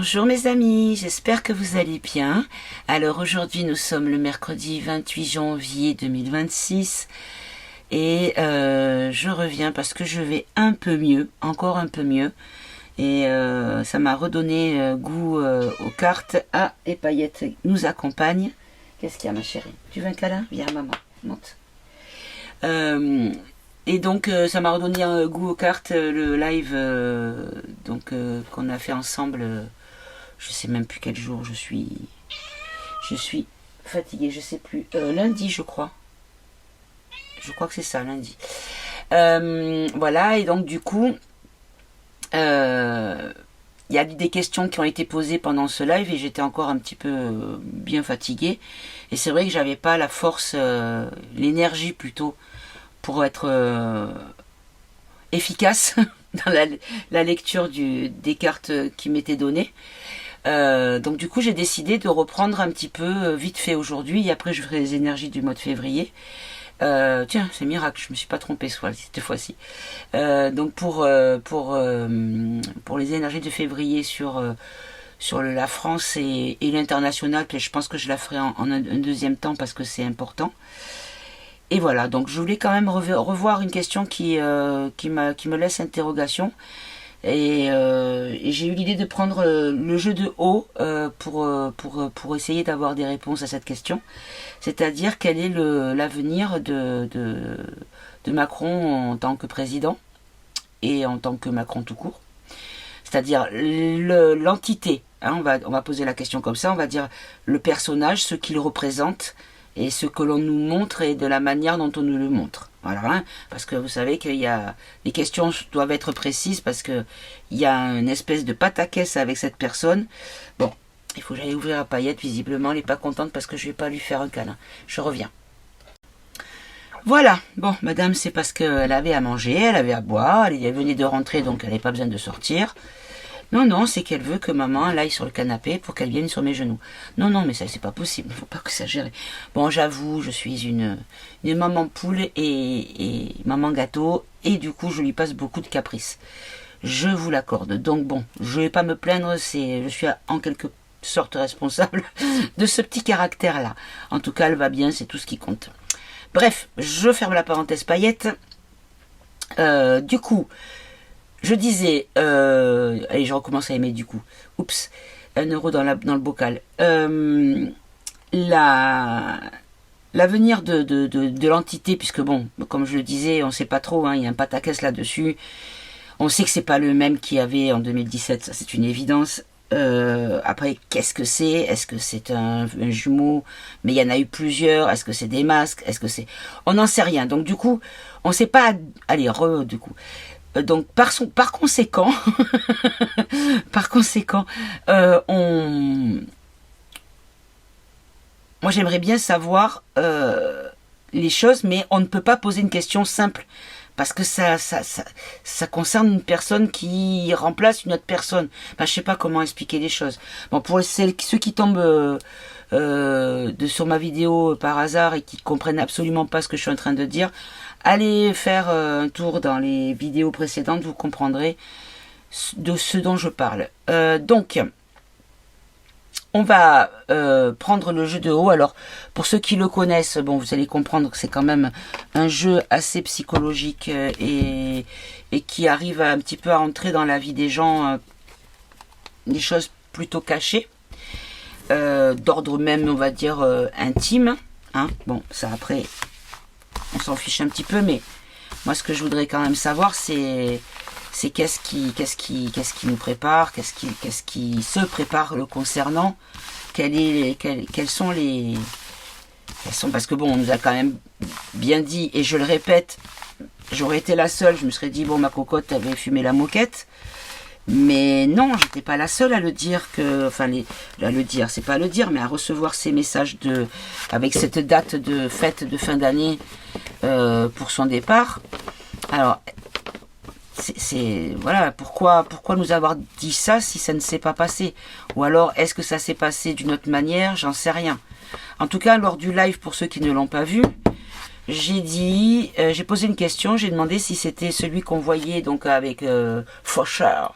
Bonjour mes amis, j'espère que vous allez bien. Alors aujourd'hui nous sommes le mercredi 28 janvier 2026 et je reviens parce que je vais un peu mieux, encore un peu mieux. Et ça m'a redonné goût aux cartes. Ah, et Paillette nous accompagne. Qu'est-ce qu'il y a ma chérie? Tu veux un câlin? Viens maman, monte. Et donc ça m'a redonné un goût aux cartes, le live qu'on a fait ensemble. Je sais même plus quel jour je suis fatiguée, je sais plus. Lundi je crois. Je crois que c'est ça, lundi. Voilà, et donc du coup, il y a des questions qui ont été posées pendant ce live et j'étais encore un petit peu bien fatiguée. Et c'est vrai que j'avais pas la force, l'énergie plutôt, pour être efficace dans la lecture des cartes qui m'étaient données. Donc du coup j'ai décidé de reprendre un petit peu vite fait aujourd'hui et après je ferai les énergies du mois de février. Tiens, c'est miracle, je me suis pas trompée cette fois-ci. Donc pour les énergies de février sur la France et l'international, je pense que je la ferai en un deuxième temps parce que c'est important. Et voilà, donc je voulais quand même revoir une question qui me laisse interrogation. Et j'ai eu l'idée de prendre le jeu de haut pour essayer d'avoir des réponses à cette question. C'est-à-dire quel est l'avenir de Macron en tant que président et en tant que Macron tout court. C'est-à-dire l'entité. Hein, on va poser la question comme ça, on va dire le personnage, ce qu'il représente et ce que l'on nous montre et de la manière dont on nous le montre. Voilà, hein, parce que vous savez qu'il y a les questions doivent être précises parce que il y a une espèce de pataquès avec cette personne. Bon, il faut que j'aille ouvrir la Paillette. Visiblement, elle n'est pas contente parce que je vais pas lui faire un câlin. Je reviens. Voilà. Bon, madame, c'est parce qu'elle avait à manger, elle avait à boire, elle venait de rentrer, donc elle n'avait pas besoin de sortir. Non, c'est qu'elle veut que maman aille sur le canapé pour qu'elle vienne sur mes genoux. Non, mais ça, c'est pas possible. Il faut pas exagérer. Bon, j'avoue, je suis une maman poule et maman gâteau. Et du coup, je lui passe beaucoup de caprices. Je vous l'accorde. Donc bon, je vais pas me plaindre. Je suis en quelque sorte responsable de ce petit caractère-là. En tout cas, elle va bien, c'est tout ce qui compte. Bref, je ferme la parenthèse paillette. Du coup... Je disais, allez, je recommence à aimer du coup. Oups, 1 euro dans le bocal. L'avenir de l'entité, puisque bon, comme je le disais, on ne sait pas trop, hein, il y a un pataquès là-dessus. On sait que c'est pas le même qu'il y avait en 2017, ça c'est une évidence. Après, qu'est-ce que c'est? Est-ce que c'est un jumeau? Mais il y en a eu plusieurs. Est-ce que c'est des masques? Est-ce que c'est... On n'en sait rien. Donc du coup, on ne sait pas... Allez, du coup... Donc par conséquent, moi j'aimerais bien savoir les choses, mais on ne peut pas poser une question simple parce que ça concerne une personne qui remplace une autre personne. Enfin, je sais pas comment expliquer les choses. Bon, pour ceux qui tombent sur ma vidéo par hasard et qui comprennent absolument pas ce que je suis en train de dire, allez faire un tour dans les vidéos précédentes, vous comprendrez de ce dont je parle. Donc, on va prendre le jeu de haut. Alors, pour ceux qui le connaissent, bon, vous allez comprendre que c'est quand même un jeu assez psychologique et qui arrive un petit peu à entrer dans la vie des gens, des choses plutôt cachées, d'ordre même, on va dire, intime. Hein. Bon, ça après... On s'en fiche un petit peu, mais moi ce que je voudrais quand même savoir, c'est qu'est-ce qui nous prépare, qu'est-ce qui se prépare le concernant, quels sont parce que bon, on nous a quand même bien dit, et je le répète, j'aurais été la seule, je me serais dit bon, ma cocotte avait fumé la moquette. Mais non, j'étais pas la seule à le dire c'est pas à le dire, mais à recevoir ces messages avec cette date de fête de fin d'année pour son départ. Alors, voilà, pourquoi nous avoir dit ça si ça ne s'est pas passé? Ou alors, est-ce que ça s'est passé d'une autre manière? J'en sais rien. En tout cas, lors du live, pour ceux qui ne l'ont pas vu, j'ai posé une question, j'ai demandé si c'était celui qu'on voyait donc avec Faucheur,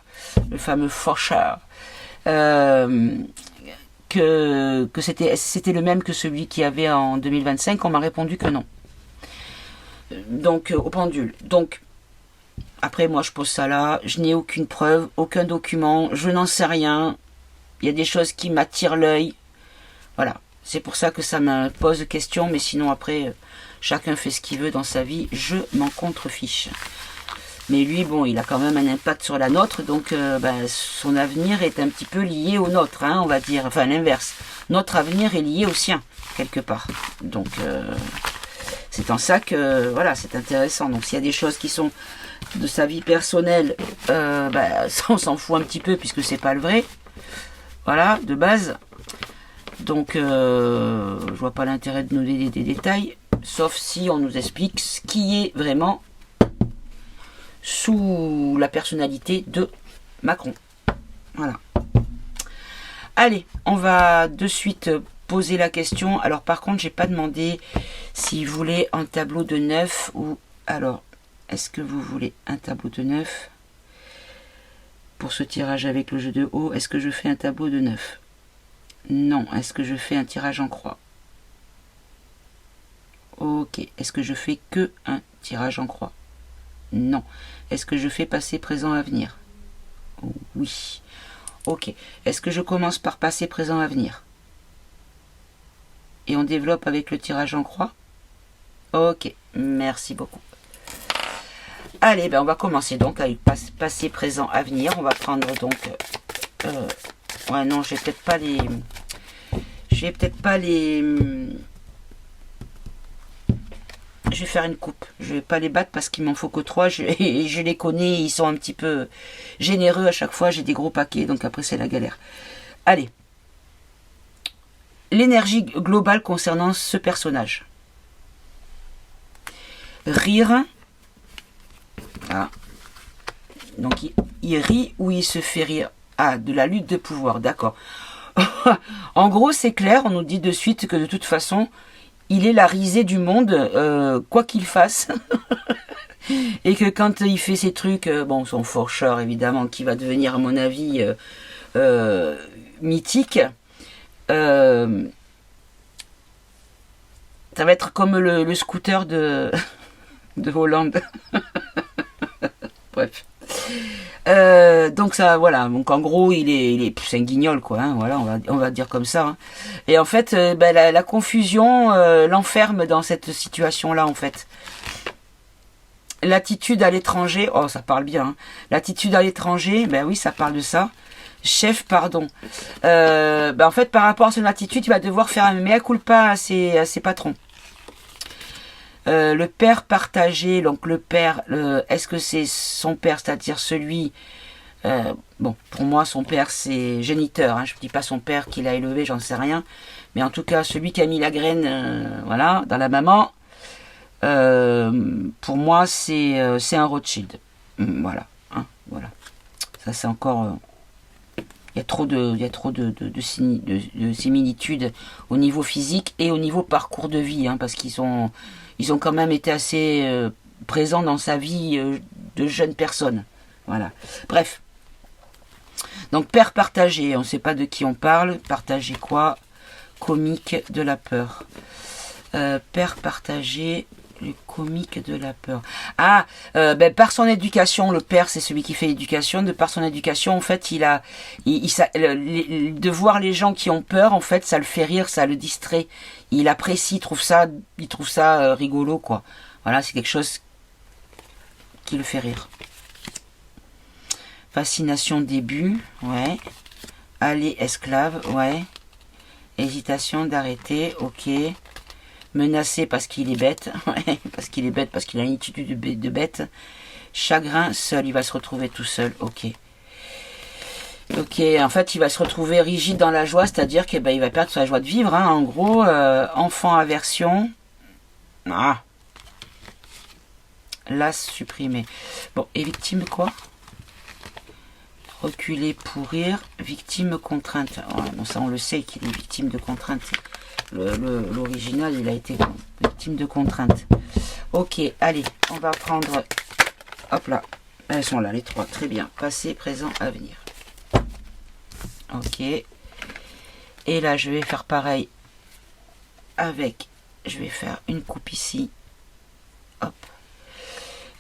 le fameux Faucheur, que c'était le même que celui qu'il y avait en 2025. On m'a répondu que non. Donc, au pendule. Donc, après, moi, je pose ça là. Je n'ai aucune preuve, aucun document. Je n'en sais rien. Il y a des choses qui m'attirent l'œil. Voilà. C'est pour ça que ça me pose question. Mais sinon, après, chacun fait ce qu'il veut dans sa vie. Je m'en contrefiche. Mais lui, bon, il a quand même un impact sur la nôtre. Donc, son avenir est un petit peu lié au nôtre, hein, on va dire. Enfin, l'inverse. Notre avenir est lié au sien, quelque part. Donc, c'est en ça que, voilà, c'est intéressant. Donc, s'il y a des choses qui sont de sa vie personnelle, ça, on s'en fout un petit peu, puisque c'est pas le vrai. Voilà, de base. Donc, je vois pas l'intérêt de nous donner des détails, sauf si on nous explique ce qui est vraiment sous la personnalité de Macron. Voilà. Allez, on va de suite poser la question. Alors, par contre, j'ai pas demandé s'il voulait un tableau de 9 ou... Alors, est-ce que vous voulez un tableau de 9 pour ce tirage avec le jeu de haut? Est-ce que je fais un tableau de 9? Non. Est-ce que je fais un tirage en croix? Ok. Est-ce que je fais que un tirage en croix? Non. Est-ce que je fais passé, présent, avenir? Oui. Ok. Est-ce que je commence par passé, présent, avenir? Et on développe avec le tirage en croix? Ok. Merci beaucoup. Allez, on va commencer donc avec passé, présent, avenir. On va prendre donc... ouais, non, j'ai peut-être pas les... Je vais faire une coupe. Je vais pas les battre parce qu'il m'en faut que 3. Je les connais, ils sont un petit peu généreux à chaque fois. J'ai des gros paquets, donc après c'est la galère. Allez. L'énergie globale concernant ce personnage. Rire. Ah. Donc il rit ou il se fait rire. Ah, de la lutte de pouvoir, d'accord. En gros, c'est clair, on nous dit de suite que de toute façon... Il est la risée du monde, quoi qu'il fasse. Et que quand il fait ses trucs, son forcheur évidemment, qui va devenir à mon avis mythique, ça va être comme le scooter de Hollande. Bref. Donc ça, voilà. Donc en gros, c'est un guignol, quoi. Hein, voilà, on va dire comme ça. Hein. Et en fait, la confusion l'enferme dans cette situation-là, en fait. L'attitude à l'étranger, oh, ça parle bien. Hein. L'attitude à l'étranger, oui, ça parle de ça. Chef, pardon. En fait, par rapport à son attitude, il va devoir faire un mea culpa à ses patrons. Le père partagé, donc le père, est-ce que c'est son père, c'est-à-dire celui... pour moi, son père, c'est géniteur. Hein, je ne dis pas son père qui l'a élevé, j'en sais rien. Mais en tout cas, celui qui a mis la graine voilà, dans la maman, pour moi, c'est un Rothschild. Voilà. Hein, voilà. Ça, c'est encore... Il y a trop de similitudes au niveau physique et au niveau parcours de vie, hein, parce qu'ils ont quand même été assez présents dans sa vie de jeune personne. Voilà. Bref. Donc, père partagé, on ne sait pas de qui on parle. Partagé quoi? Comique de la peur. Père partagé, le comique de la peur. Ah, par son éducation, le père c'est celui qui fait l'éducation. Par son éducation, en fait, de voir les gens qui ont peur, en fait, ça le fait rire, ça le distrait. Il apprécie, il trouve ça rigolo, quoi. Voilà, c'est quelque chose qui le fait rire. Fascination début, ouais. Aller esclave, ouais. Hésitation d'arrêter, ok. Menacé parce qu'il est bête, ouais, parce qu'il a une attitude de bête. Chagrin, seul, il va se retrouver tout seul, ok. Ok, en fait, il va se retrouver rigide dans la joie, c'est-à-dire qu'il va perdre sa joie de vivre, hein, en gros. Enfant aversion. Ah. Las supprimé. Bon, et victime quoi? Reculer pour rire, victime contrainte. Ouais, bon, ça on le sait qu'il est victime de contrainte. L'original, il a été victime de contrainte. Ok, allez, on va prendre... Hop là, elles sont là, les trois, très bien. Passé, présent, avenir. Ok. Et là, je vais faire pareil avec... Je vais faire une coupe ici. Hop.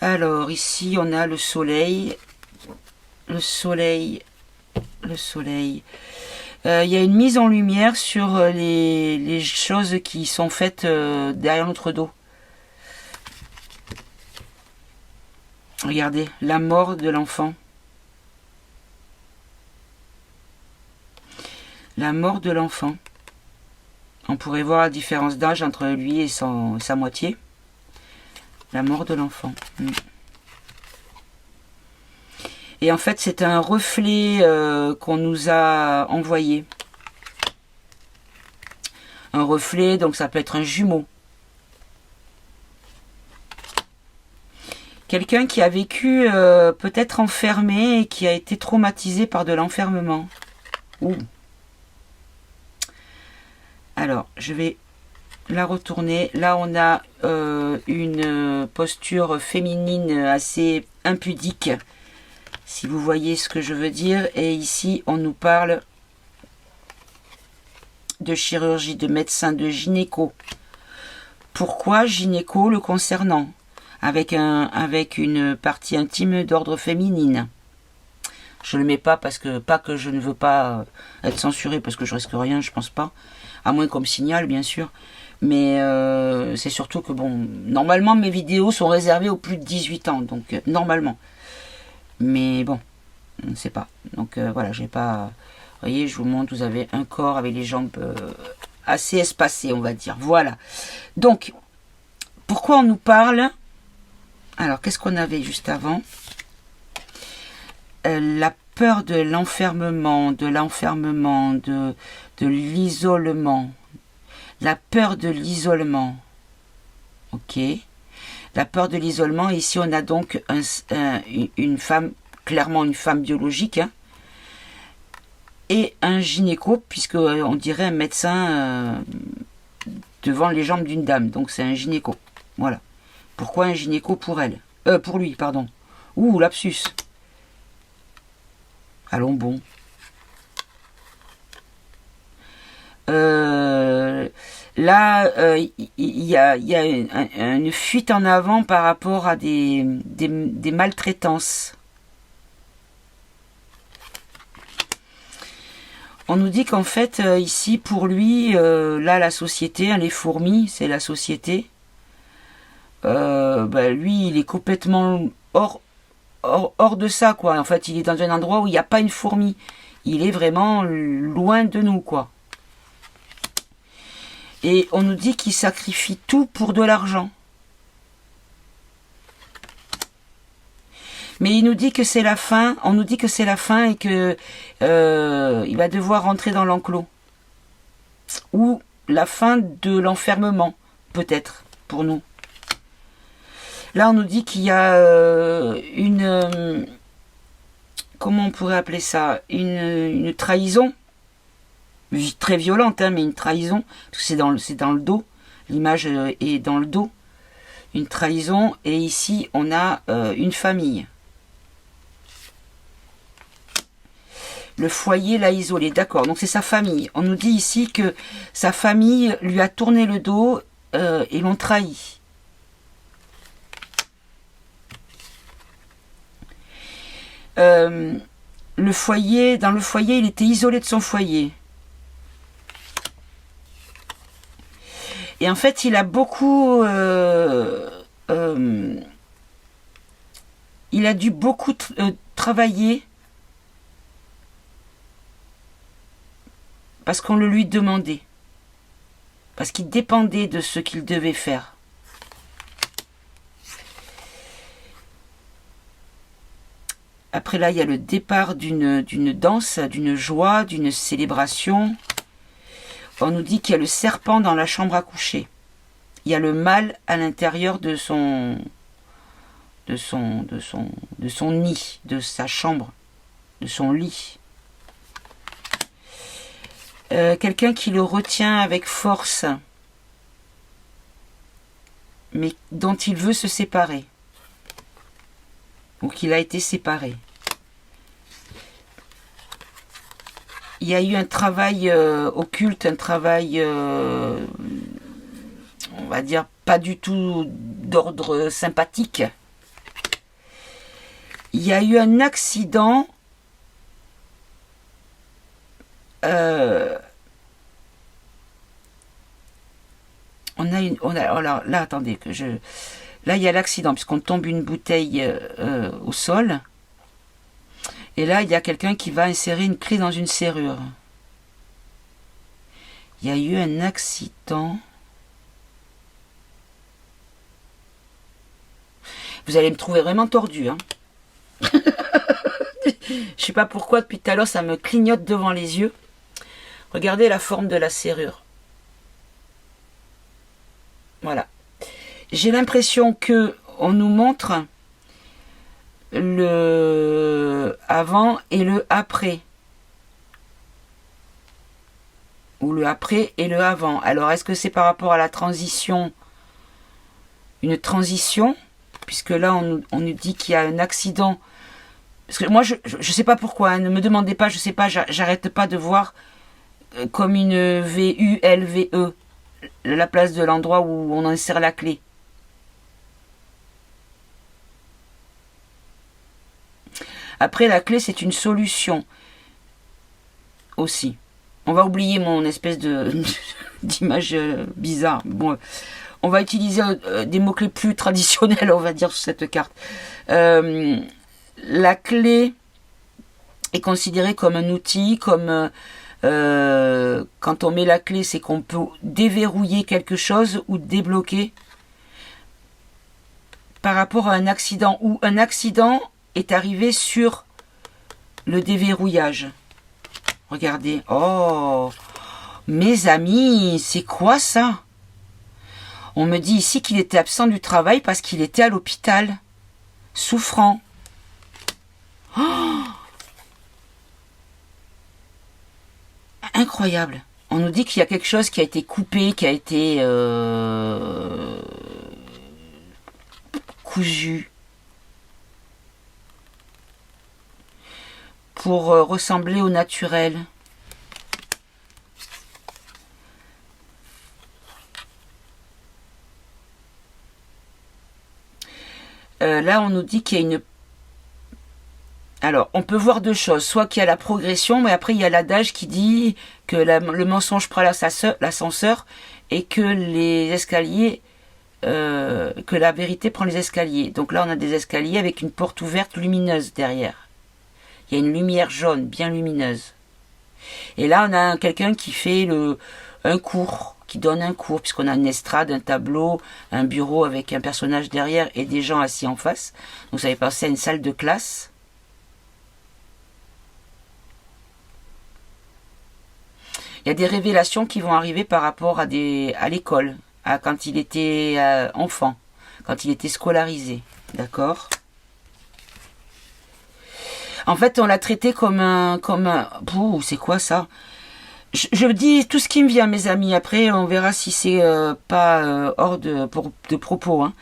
Alors, ici, on a le soleil. Le soleil. Le soleil. Il y a une mise en lumière sur les choses qui sont faites derrière notre dos. Regardez, la mort de l'enfant. La mort de l'enfant. On pourrait voir la différence d'âge entre lui et sa moitié. La mort de l'enfant. Et en fait, c'est un reflet qu'on nous a envoyé. Un reflet, donc ça peut être un jumeau. Quelqu'un qui a vécu peut-être enfermé et qui a été traumatisé par de l'enfermement. Ouh. Alors, je vais la retourner. Là, on a une posture féminine assez impudique, si vous voyez ce que je veux dire. Et ici, on nous parle de chirurgie, de médecin, de gynéco. Pourquoi gynéco le concernant? Avec une partie intime d'ordre féminine. Je le mets pas parce que je ne veux pas être censuré, parce que je risque rien, je pense pas. À moins qu'on me signale, bien sûr. Mais c'est surtout que, bon, normalement, mes vidéos sont réservées aux plus de 18 ans. Donc, normalement. Mais bon, on ne sait pas. Donc, voilà, j'ai pas... Vous voyez, je vous montre, vous avez un corps avec les jambes assez espacées, on va dire. Voilà. Donc, pourquoi on nous parle... Alors, qu'est-ce qu'on avait juste avant? La peur de l'enfermement, de l'isolement. La peur de l'isolement. Ok. La peur de l'isolement. Ici, on a donc une femme, clairement une femme biologique, hein, et un gynéco, puisque on dirait un médecin devant les jambes d'une dame. Donc, c'est un gynéco. Voilà. Pourquoi un gynéco pour elle? Pour lui, pardon. Ouh, lapsus. Allons bon. Là, il y a une fuite en avant par rapport à des maltraitances. On nous dit qu'en fait, ici, pour lui, là, la société, hein, les fourmis, c'est la société. Lui, il est complètement hors de ça, quoi. En fait, il est dans un endroit où il n'y a pas une fourmi. Il est vraiment loin de nous, quoi. Et on nous dit qu'il sacrifie tout pour de l'argent. Mais il nous dit que c'est la fin. On nous dit que c'est la fin et que il va devoir rentrer dans l'enclos. Ou la fin de l'enfermement, peut-être, pour nous. Là, on nous dit qu'il y a comment on pourrait appeler ça? Une trahison. Très violente, hein, mais une trahison. Parce que c'est dans le dos. L'image est dans le dos. Une trahison. Et ici, on a une famille. Le foyer l'a isolé. D'accord, donc c'est sa famille. On nous dit ici que sa famille lui a tourné le dos et l'ont trahi. Dans le foyer, il était isolé de son foyer. Et en fait, il a beaucoup... il a dû beaucoup travailler parce qu'on le lui demandait. Parce qu'il dépendait de ce qu'il devait faire. Après là, il y a le départ d'une danse, d'une joie, d'une célébration. On nous dit qu'il y a le serpent dans la chambre à coucher. Il y a le mal à l'intérieur de son nid, de sa chambre, de son lit. Quelqu'un qui le retient avec force, mais dont il veut se séparer. Ou qu'il a été séparé. il y a eu un travail occulte, un travail, on va dire, pas du tout d'ordre sympathique. Il y a eu un accident alors, là, attendez, là, il y a l'accident, puisqu'on tombe une bouteille au sol. Et là, il y a quelqu'un qui va insérer une clé dans une serrure. Il y a eu un accident. Vous allez me trouver vraiment tordu, hein. Je sais pas pourquoi, depuis tout à l'heure, ça me clignote devant les yeux. Regardez la forme de la serrure. Voilà. J'ai l'impression que on nous montre le avant et le après. Ou le après et le avant. Alors, est-ce que c'est par rapport à la transition, une transition, puisque là, on nous dit qu'il y a un accident. Parce que moi, je sais pas pourquoi, hein, ne me demandez pas, je sais pas, j'arrête pas de voir comme une VULVE, la place de l'endroit où on insère la clé. Après, la clé, c'est une solution aussi. On va oublier mon espèce d'image bizarre. Bon, on va utiliser des mots-clés plus traditionnels, on va dire, sur cette carte. La clé est considérée comme un outil, comme quand on met la clé, c'est qu'on peut déverrouiller quelque chose ou débloquer par rapport à un accident, ou un accident est arrivé sur le déverrouillage. Regardez. Oh, mes amis, c'est quoi ça? On me dit ici qu'il était absent du travail parce qu'il était à l'hôpital, souffrant. Oh, incroyable. On nous dit qu'il y a quelque chose qui a été coupé, qui a été cousu pour ressembler au naturel. Là, on nous dit qu'il y a une... Alors, on peut voir deux choses. Soit qu'il y a la progression, mais après, il y a l'adage qui dit que le mensonge prend l'ascenseur et que les escaliers... que la vérité prend les escaliers. Donc là, on a des escaliers avec une porte ouverte lumineuse derrière. Il y a une lumière jaune, bien lumineuse. Et là, on a quelqu'un qui fait un cours, qui donne un cours, puisqu'on a une estrade, un tableau, un bureau avec un personnage derrière et des gens assis en face. Donc ça fait penser à une salle de classe. Il y a des révélations qui vont arriver par rapport à l'école, quand il était enfant, quand il était scolarisé. D'accord ? En fait, on l'a traité comme un... Pouh, c'est quoi ça ? Je dis tout ce qui me vient, mes amis. Après, on verra si c'est pas hors de propos. Hein.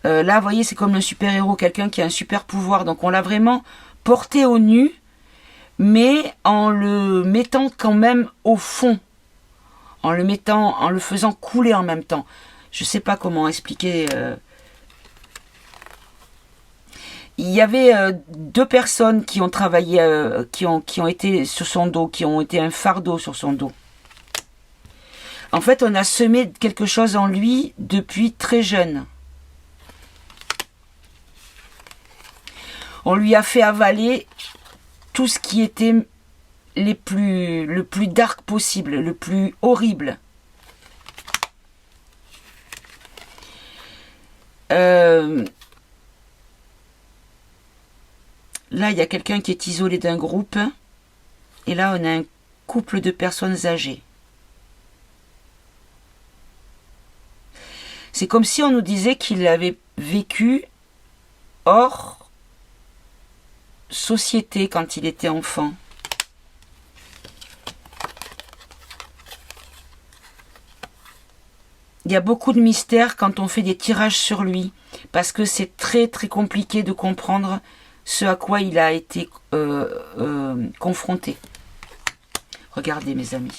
Là, vous voyez, c'est comme un super-héros, quelqu'un qui a un super pouvoir. Donc, on l'a vraiment porté au nu, mais en le mettant quand même au fond. En le faisant couler en même temps. Je sais pas comment expliquer... Il y avait deux personnes qui ont travaillé, qui ont été sur son dos, qui ont été un fardeau sur son dos. En fait, on a semé quelque chose en lui depuis très jeune. On lui a fait avaler tout ce qui était le plus dark possible, le plus horrible. Là, il y a quelqu'un qui est isolé d'un groupe. Et là, on a un couple de personnes âgées. C'est comme si on nous disait qu'il avait vécu hors société quand il était enfant. Il y a beaucoup de mystères quand on fait des tirages sur lui. Parce que c'est très très compliqué de comprendre ce à quoi il a été confronté. Regardez mes amis.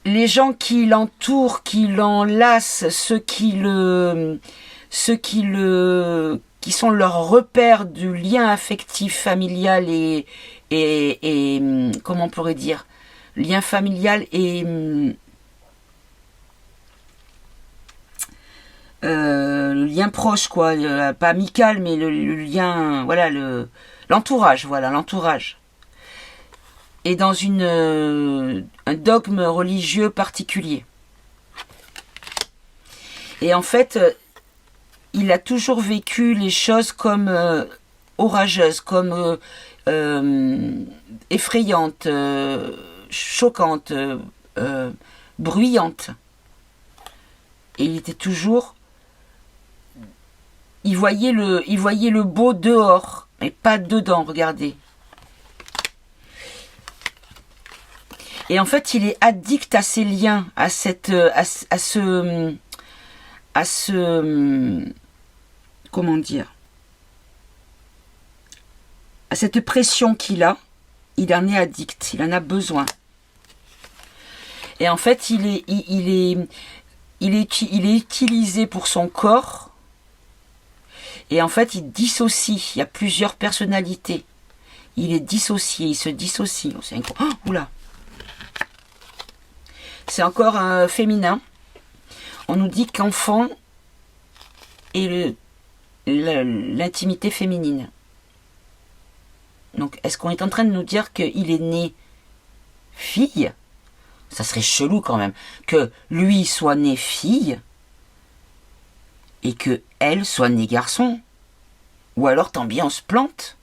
Les gens qui l'entourent, qui l'enlacent, qui sont leurs repères du lien affectif familial et comment on pourrait dire, lien familial et le lien proche, quoi, pas amical, mais le lien, voilà, l'entourage, voilà, l'entourage. Et dans un dogme religieux particulier. Et en fait, il a toujours vécu les choses comme orageuses, comme effrayantes, choquantes, bruyantes. Et il était toujours... Il voyait le beau dehors, mais pas dedans, regardez. Et en fait, il est addict à ces liens, à ce, comment dire, à cette pression qu'il a. Il en est addict, il en a besoin. Et en fait, il est utilisé pour son corps. Et en fait, il dissocie. Il y a plusieurs personnalités. Il est dissocié, il se dissocie. Oh, oula. C'est encore un féminin. On nous dit qu'enfant est l'intimité féminine. Donc, est-ce qu'on est en train de nous dire qu'il est né fille? Ça serait chelou quand même. Que lui soit né fille et que elle soit née garçon. Ou alors, tant bien, on se plante.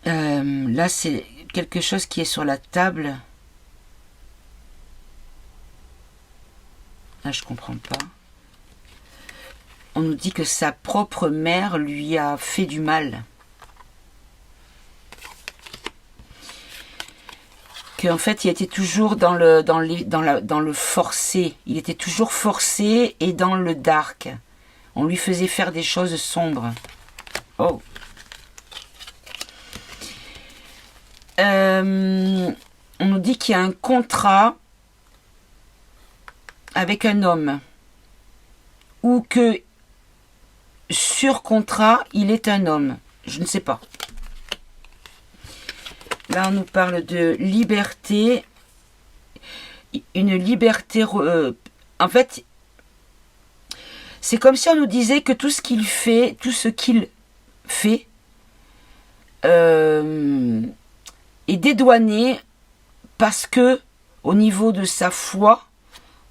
Là, c'est quelque chose qui est sur la table. Là, je comprends pas. On nous dit que sa propre mère lui a fait du mal. Qu'en fait, il était toujours dans le forcé. Il était toujours forcé et dans le dark. On lui faisait faire des choses sombres. Oh. On nous dit qu'il y a un contrat avec un homme ou que sur contrat il est un homme. Je ne sais pas. Là on nous parle de liberté, une liberté. En fait, c'est comme si on nous disait que tout ce qu'il fait est dédouané parce que au niveau de sa foi,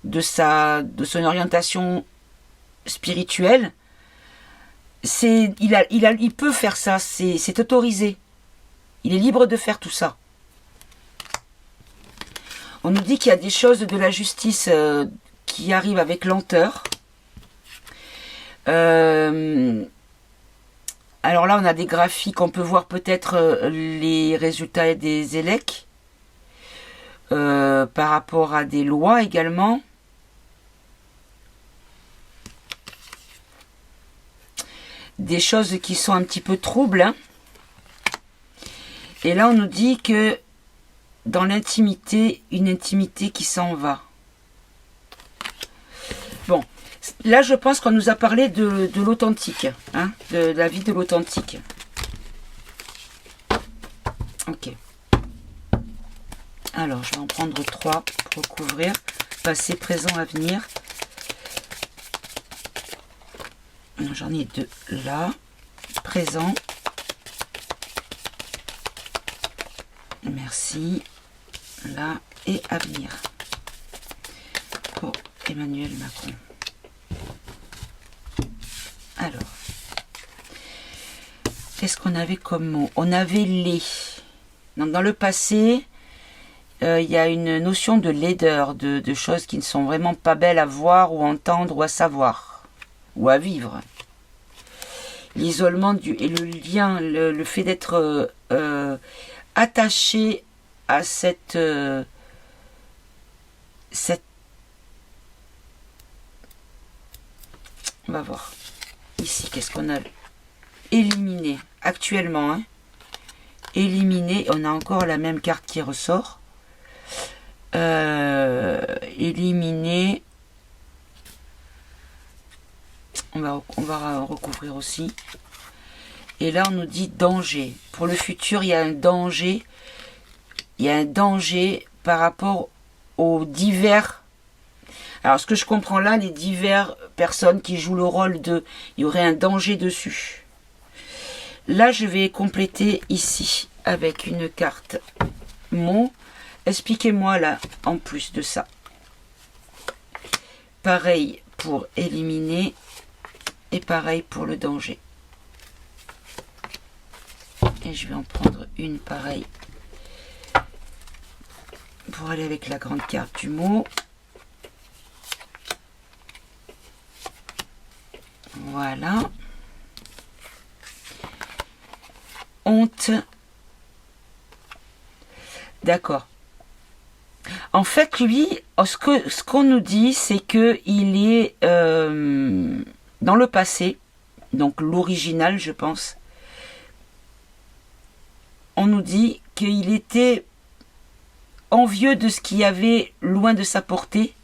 de son orientation spirituelle, il peut faire ça, c'est autorisé. Il est libre de faire tout ça. On nous dit qu'il y a des choses de la justice qui arrivent avec lenteur. Alors là, on a des graphiques, on peut voir peut-être les résultats des ELEC par rapport à des lois également. Des choses qui sont un petit peu troubles. Hein. Et là, on nous dit que dans l'intimité, une intimité qui s'en va. Bon. Là, je pense qu'on nous a parlé de l'authentique, hein, de la vie de l'authentique. Ok. Alors, je vais en prendre 3 pour couvrir. Passé, présent, avenir. J'en ai 2 là. Présent. Merci. Là et avenir. Pour Emmanuel Macron. Alors, qu'est-ce qu'on avait comme mot? On avait les. Donc, dans le passé, il y a une notion de laideur, de choses qui ne sont vraiment pas belles à voir ou entendre ou à savoir, ou à vivre. L'isolement et le lien, le fait d'être attaché à cette on va voir ici qu'est-ce qu'on a éliminé actuellement, hein. Éliminé, on a encore la même carte qui ressort. Éliminé, on va recouvrir aussi. Et là on nous dit danger. Pour le futur, il y a un danger. Il y a un danger par rapport aux divers. Alors ce que je comprends là, les divers personnes qui jouent le rôle de, il y aurait un danger dessus. Là je vais compléter ici avec une carte mot. Expliquez-moi là en plus de ça. Pareil pour éliminer et pareil pour le danger. Et je vais en prendre une pareille pour aller avec la grande carte du mot. Voilà. Honte. D'accord. En fait, lui, ce qu'on nous dit, c'est que il est dans le passé, donc l'original, je pense. On nous dit qu'il était envieux de ce qu'il y avait loin de sa portée.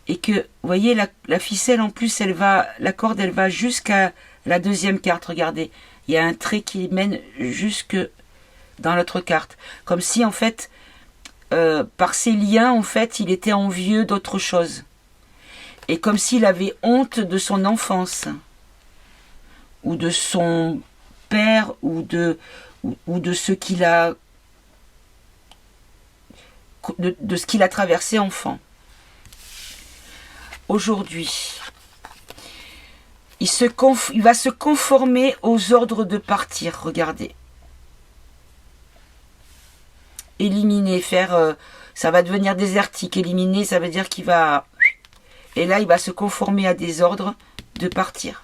Et que, vous voyez, la ficelle, en plus, la corde, elle va jusqu'à la deuxième carte. Regardez, il y a un trait qui mène jusque dans l'autre carte. Comme si, en fait, par ses liens, en fait, il était envieux d'autre chose. Et comme s'il avait honte de son enfance. Ou de son père, ou de ce qu'il a... de ce qu'il a traversé enfant. Aujourd'hui, il va se conformer aux ordres de partir. Regardez. Éliminer, ça va devenir désertique. Éliminer, ça veut dire qu'il va... Et là, il va se conformer à des ordres de partir.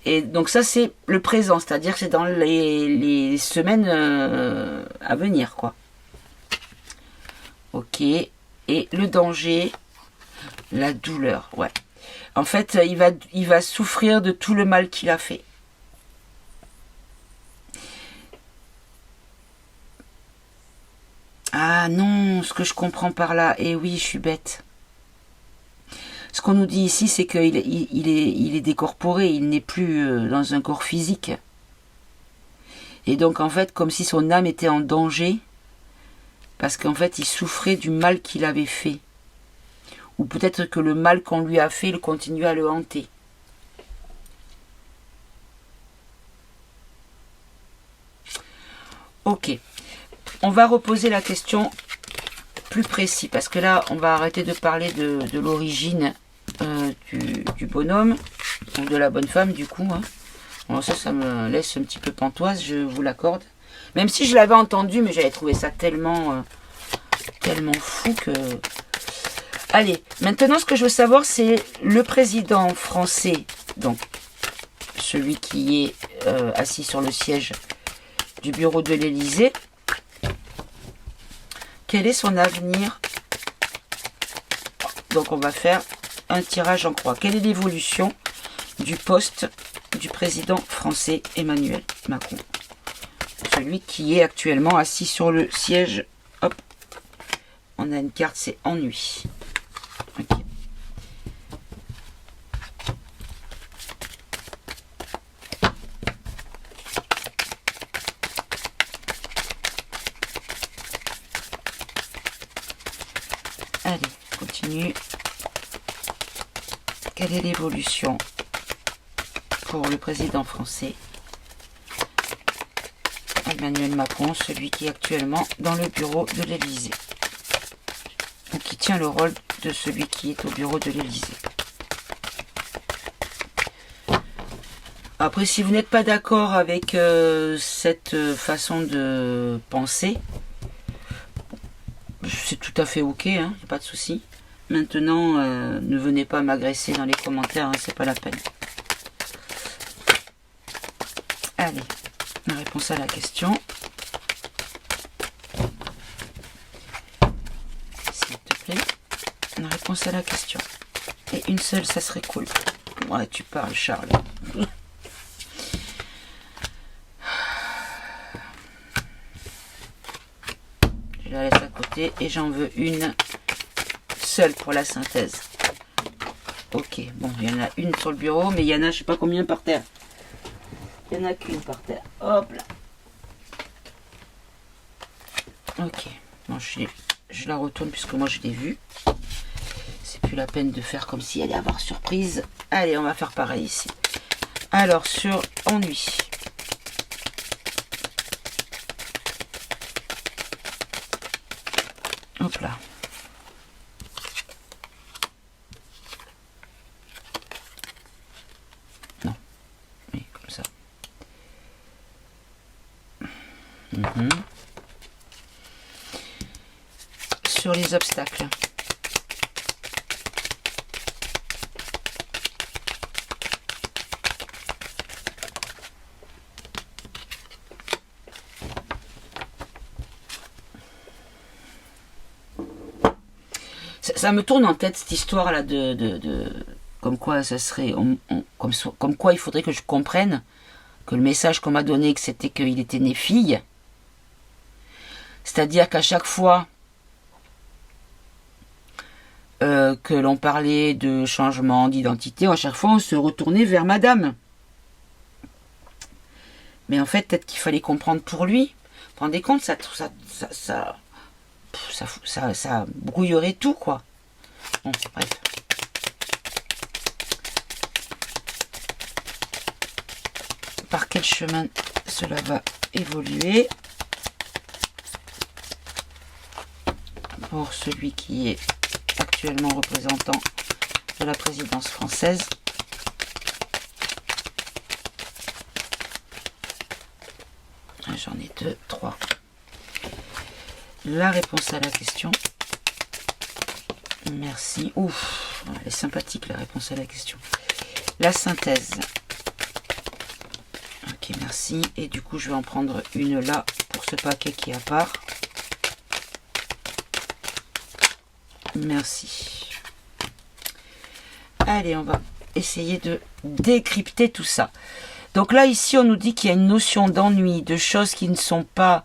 Et donc ça, c'est le présent. C'est-à-dire que c'est dans les semaines à venir, quoi. Ok. Et le danger... La douleur, ouais. En fait, il va souffrir de tout le mal qu'il a fait. Ah non, ce que je comprends par là, eh oui, je suis bête. Ce qu'on nous dit ici, c'est qu'il il est décorporé, il n'est plus dans un corps physique. Et donc, en fait, comme si son âme était en danger, parce qu'en fait, il souffrait du mal qu'il avait fait. Ou peut-être que le mal qu'on lui a fait, il continue à le hanter. Ok. On va reposer la question plus précis. Parce que là, on va arrêter de parler de l'origine du bonhomme. Ou de la bonne femme, du coup. Hein. Bon, ça me laisse un petit peu pantoise, je vous l'accorde. Même si je l'avais entendu, mais j'avais trouvé ça tellement fou que... Allez, maintenant ce que je veux savoir, c'est le président français, donc celui qui est assis sur le siège du bureau de l'Élysée. Quel est son avenir? Donc on va faire un tirage en croix. Quelle est l'évolution du poste du président français Emmanuel Macron? Celui qui est actuellement assis sur le siège. Hop, on a une carte, c'est ennui. Okay. Allez, continue. Quelle est l'évolution pour le président français Emmanuel Macron, celui qui est actuellement dans le bureau de l'Élysée, ou qui tient le rôle de celui qui est au bureau de l'Élysée. Après, si vous n'êtes pas d'accord avec cette façon de penser, c'est tout à fait ok, hein, y a pas de souci. Maintenant, ne venez pas m'agresser dans les commentaires, hein, c'est pas la peine. Allez, la réponse à la question. réponse à la question. Et une seule, ça serait cool. Ouais, tu parles, Charles. Je la laisse à côté et j'en veux une seule pour la synthèse. Ok, bon, il y en a une sur le bureau, mais il y en a je sais pas combien par terre. Il n'y en a qu'une par terre. Hop là. Ok, bon, je la retourne puisque moi je l'ai vue. C'est plus la peine de faire comme si elle allait avoir surprise. Allez, on va faire pareil ici. Alors, sur ennui. Hop là. Non. Oui, comme ça. Sur les obstacles. Ça me tourne en tête cette histoire là de comme quoi ça serait comme quoi il faudrait que je comprenne que le message qu'on m'a donné que c'était qu'il était né fille, c'est-à-dire qu'à chaque fois que l'on parlait de changement d'identité, à chaque fois on se retournait vers madame, mais en fait peut-être qu'il fallait comprendre pour lui. Vous vous rendez compte, ça brouillerait tout, quoi. Bon, bref. Par quel chemin cela va évoluer pour celui qui est actuellement représentant de la présidence française. J'en ai 2, 3. La réponse à la question. Merci. Ouf, elle est sympathique la réponse à la question. La synthèse. Ok, merci. Et du coup, je vais en prendre une là pour ce paquet qui est à part. Merci. Allez, on va essayer de décrypter tout ça. Donc là, ici, on nous dit qu'il y a une notion d'ennui, de choses qui ne sont pas...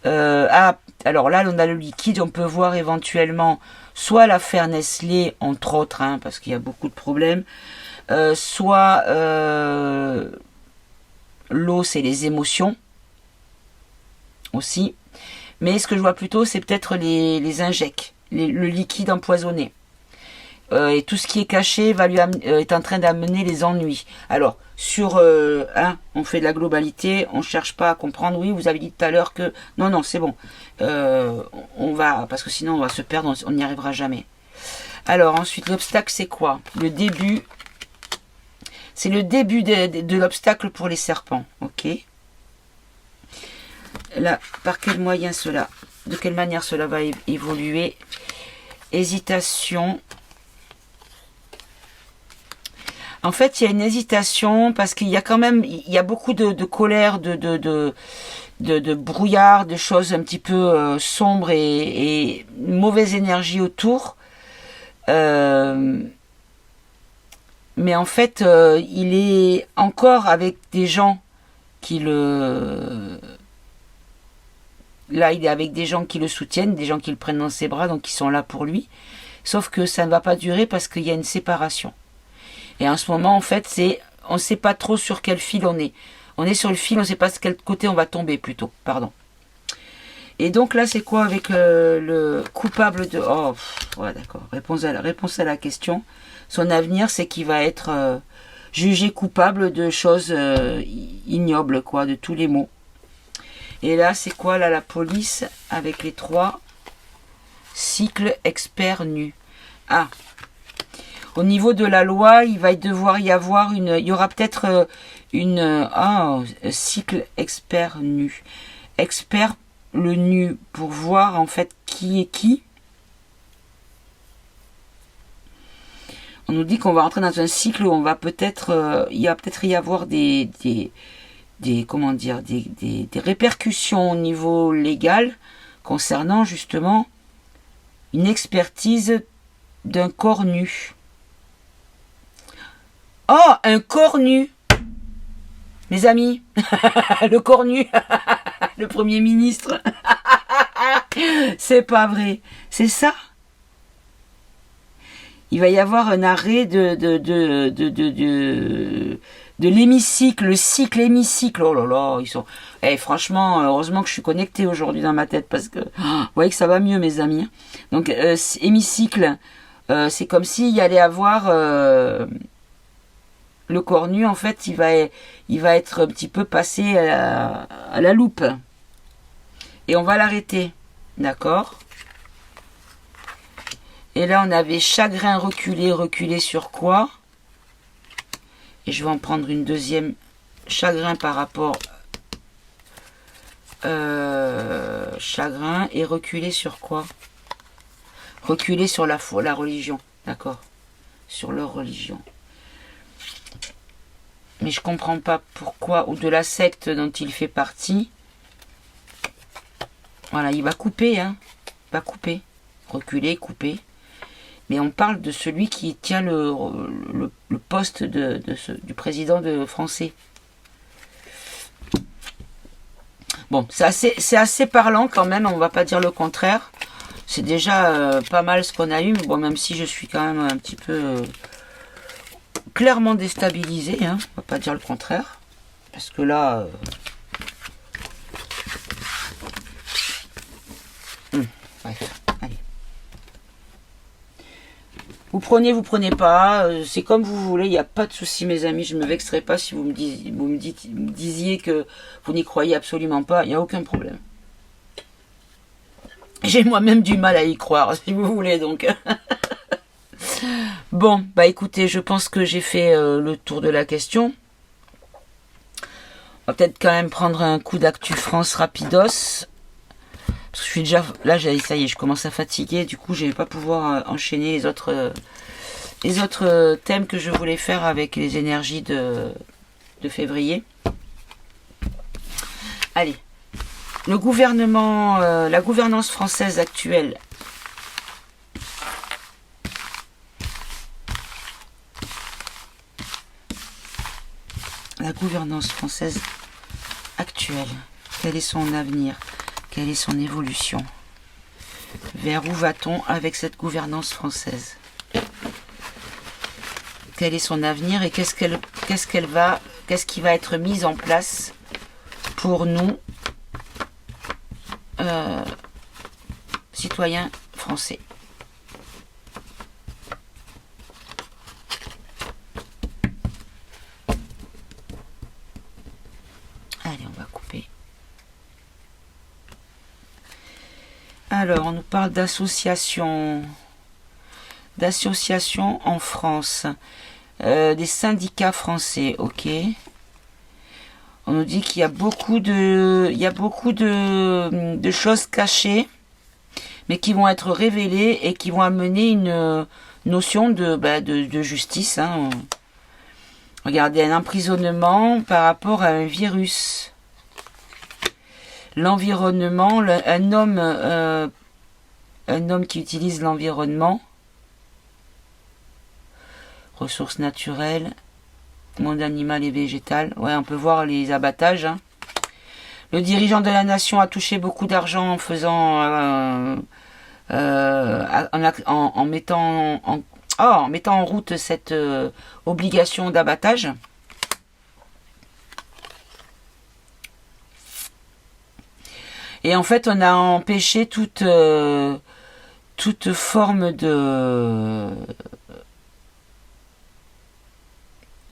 alors là, on a le liquide, on peut voir éventuellement soit l'affaire Nestlé, entre autres, hein, parce qu'il y a beaucoup de problèmes, soit l'eau, c'est les émotions aussi. Mais ce que je vois plutôt, c'est peut-être les injects, le liquide empoisonné. Et tout ce qui est caché est en train d'amener les ennuis. Alors, sur on fait de la globalité, on ne cherche pas à comprendre. Oui, vous avez dit tout à l'heure que... Non, c'est bon. On va... Parce que sinon, on va se perdre, on n'y arrivera jamais. Alors, ensuite, l'obstacle, c'est quoi? Le début... C'est le début de l'obstacle pour les serpents. Ok. Là, par quel moyen cela... De quelle manière cela va évoluer? Hésitation... En fait, il y a une hésitation parce qu'il y a quand même, il y a beaucoup de colère, de brouillard, de choses un petit peu sombres et mauvaise énergie autour. Mais en fait, il est encore avec des gens qui le... Là, il est avec des gens qui le soutiennent, des gens qui le prennent dans ses bras, donc qui sont là pour lui. Sauf que ça ne va pas durer parce qu'il y a une séparation. Et en ce moment, en fait, on ne sait pas trop sur quel fil on est. On est sur le fil, on ne sait pas de quel côté on va tomber plutôt. Pardon. Et donc là, c'est quoi avec le coupable de... Oh, ouais, d'accord. Réponse à la question. Son avenir, c'est qu'il va être jugé coupable de choses ignobles, quoi, de tous les maux. Et là, c'est quoi, là, la police, avec les 3 cycles experts nus. Ah, au niveau de la loi, il va devoir y avoir il y aura peut-être cycle expert nu. Expert le nu pour voir en fait qui est qui. On nous dit qu'on va entrer dans un cycle où on va peut-être, il va peut-être y avoir des répercussions au niveau légal concernant justement une expertise d'un corps nu. Oh, un corps nu. Mes amis, le corps nu, le Premier ministre. C'est pas vrai. C'est ça. Il va y avoir un arrêt de l'hémicycle, le cycle hémicycle. Oh là là, ils sont. Eh, franchement, heureusement que je suis connectée aujourd'hui dans ma tête parce que vous voyez que ça va mieux, mes amis. Donc, hémicycle, c'est comme s'il y allait avoir le corps nu. En fait, il va être un petit peu passé à la loupe. Et on va l'arrêter. D'accord? Et là, on avait chagrin reculé. Reculé sur quoi? Et je vais en prendre une deuxième. Chagrin par rapport... chagrin et reculer sur quoi? Reculer sur la religion. D'accord? Sur leur religion. Mais je comprends pas pourquoi, ou de la secte dont il fait partie. Voilà, il va couper, hein. Il va couper. Reculer, couper. Mais on parle de celui qui tient le poste du président français. Bon, c'est assez parlant quand même, on va pas dire le contraire. C'est déjà pas mal ce qu'on a eu, mais bon, même si je suis quand même un petit peu clairement déstabilisé, hein, on va pas dire le contraire. Parce que là... bref, allez. Vous prenez pas, c'est comme vous voulez, il n'y a pas de souci, mes amis, je ne me vexerai pas si vous me disiez que vous n'y croyez absolument pas, il n'y a aucun problème. J'ai moi-même du mal à y croire, si vous voulez, donc. Bon, bah écoutez, je pense que j'ai fait le tour de la question. On va peut-être quand même prendre un coup d'actu France rapidos. Parce que je suis déjà... Là, ça y est, je commence à fatiguer. Du coup, je ne vais pas pouvoir enchaîner les autres thèmes que je voulais faire avec les énergies de février. Allez. Le gouvernement... la gouvernance française actuelle... La gouvernance française actuelle. Quel est son avenir ? Quelle est son évolution? Vers où va-t-on avec cette gouvernance française? Quel est son avenir et qu'est-ce qui va être mis en place pour nous, citoyens français? Allez, on va couper. Alors, on nous parle d'associations en France, des syndicats français, ok. On nous dit qu'il y a beaucoup de choses cachées, mais qui vont être révélées et qui vont amener une notion de justice. Hein. Regardez, un emprisonnement par rapport à un virus. L'environnement, un homme qui utilise l'environnement, ressources naturelles, monde animal et végétal. Ouais, on peut voir les abattages. Hein. Le dirigeant de la nation a touché beaucoup d'argent en faisant, en mettant en route cette obligation d'abattage. Et en fait, on a empêché toute forme de...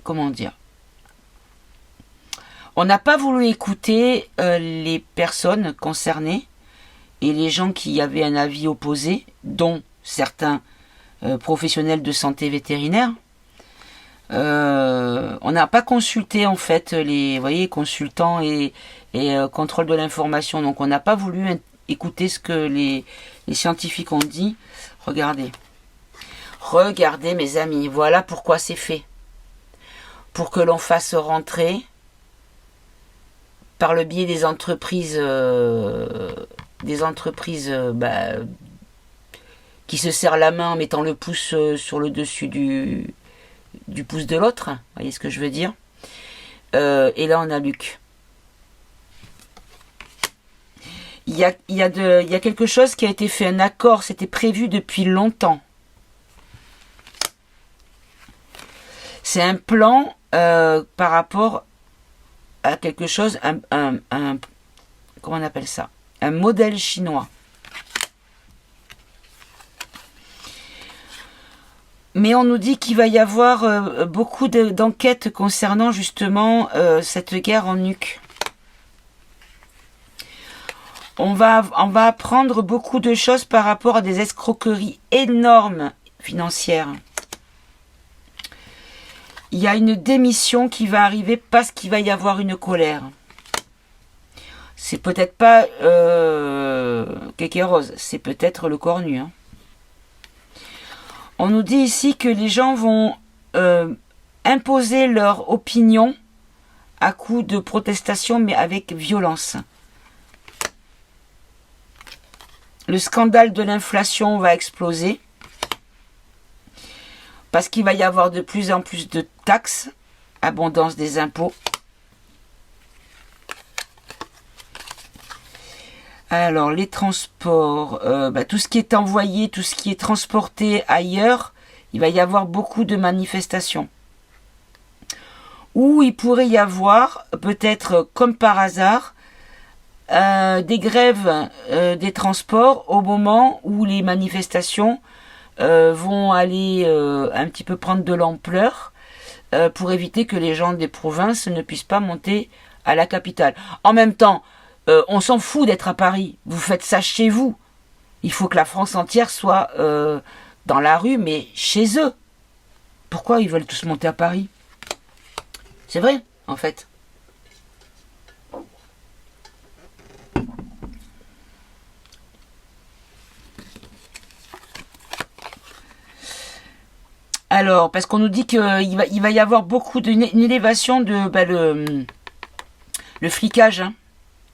Comment dire? On n'a pas voulu écouter les personnes concernées et les gens qui avaient un avis opposé, dont certains professionnels de santé vétérinaire. On n'a pas consulté en fait les consultants et contrôle de l'information. Donc on n'a pas voulu écouter ce que les scientifiques ont dit. Regardez mes amis, voilà pourquoi c'est fait. Pour que l'on fasse rentrer par le biais des entreprises qui se serre la main en mettant le pouce sur le dessus du pouce de l'autre. Vous voyez ce que je veux dire? Et là, on a Luc. Il y a quelque chose qui a été fait, un accord, c'était prévu depuis longtemps. C'est un plan par rapport à quelque chose, comment on appelle ça? Un modèle chinois. Mais on nous dit qu'il va y avoir beaucoup d'enquêtes concernant justement cette guerre en Ukraine. On va apprendre beaucoup de choses par rapport à des escroqueries énormes financières. Il y a une démission qui va arriver parce qu'il va y avoir une colère. C'est peut-être pas Kéké Rose, c'est peut-être le cornu. Hein. On nous dit ici que les gens vont imposer leur opinion à coup de protestation, mais avec violence. Le scandale de l'inflation va exploser parce qu'il va y avoir de plus en plus de taxes, abondance des impôts. Alors, les transports, tout ce qui est envoyé, tout ce qui est transporté ailleurs, il va y avoir beaucoup de manifestations. Ou il pourrait y avoir, peut-être comme par hasard, des grèves des transports au moment où les manifestations vont aller un petit peu prendre de l'ampleur pour éviter que les gens des provinces ne puissent pas monter à la capitale. En même temps, on s'en fout d'être à Paris. Vous faites ça chez vous. Il faut que la France entière soit dans la rue, mais chez eux. Pourquoi ils veulent tous monter à Paris? C'est vrai, en fait. Alors, parce qu'on nous dit qu'il va y avoir beaucoup une élévation de le flicage. Hein.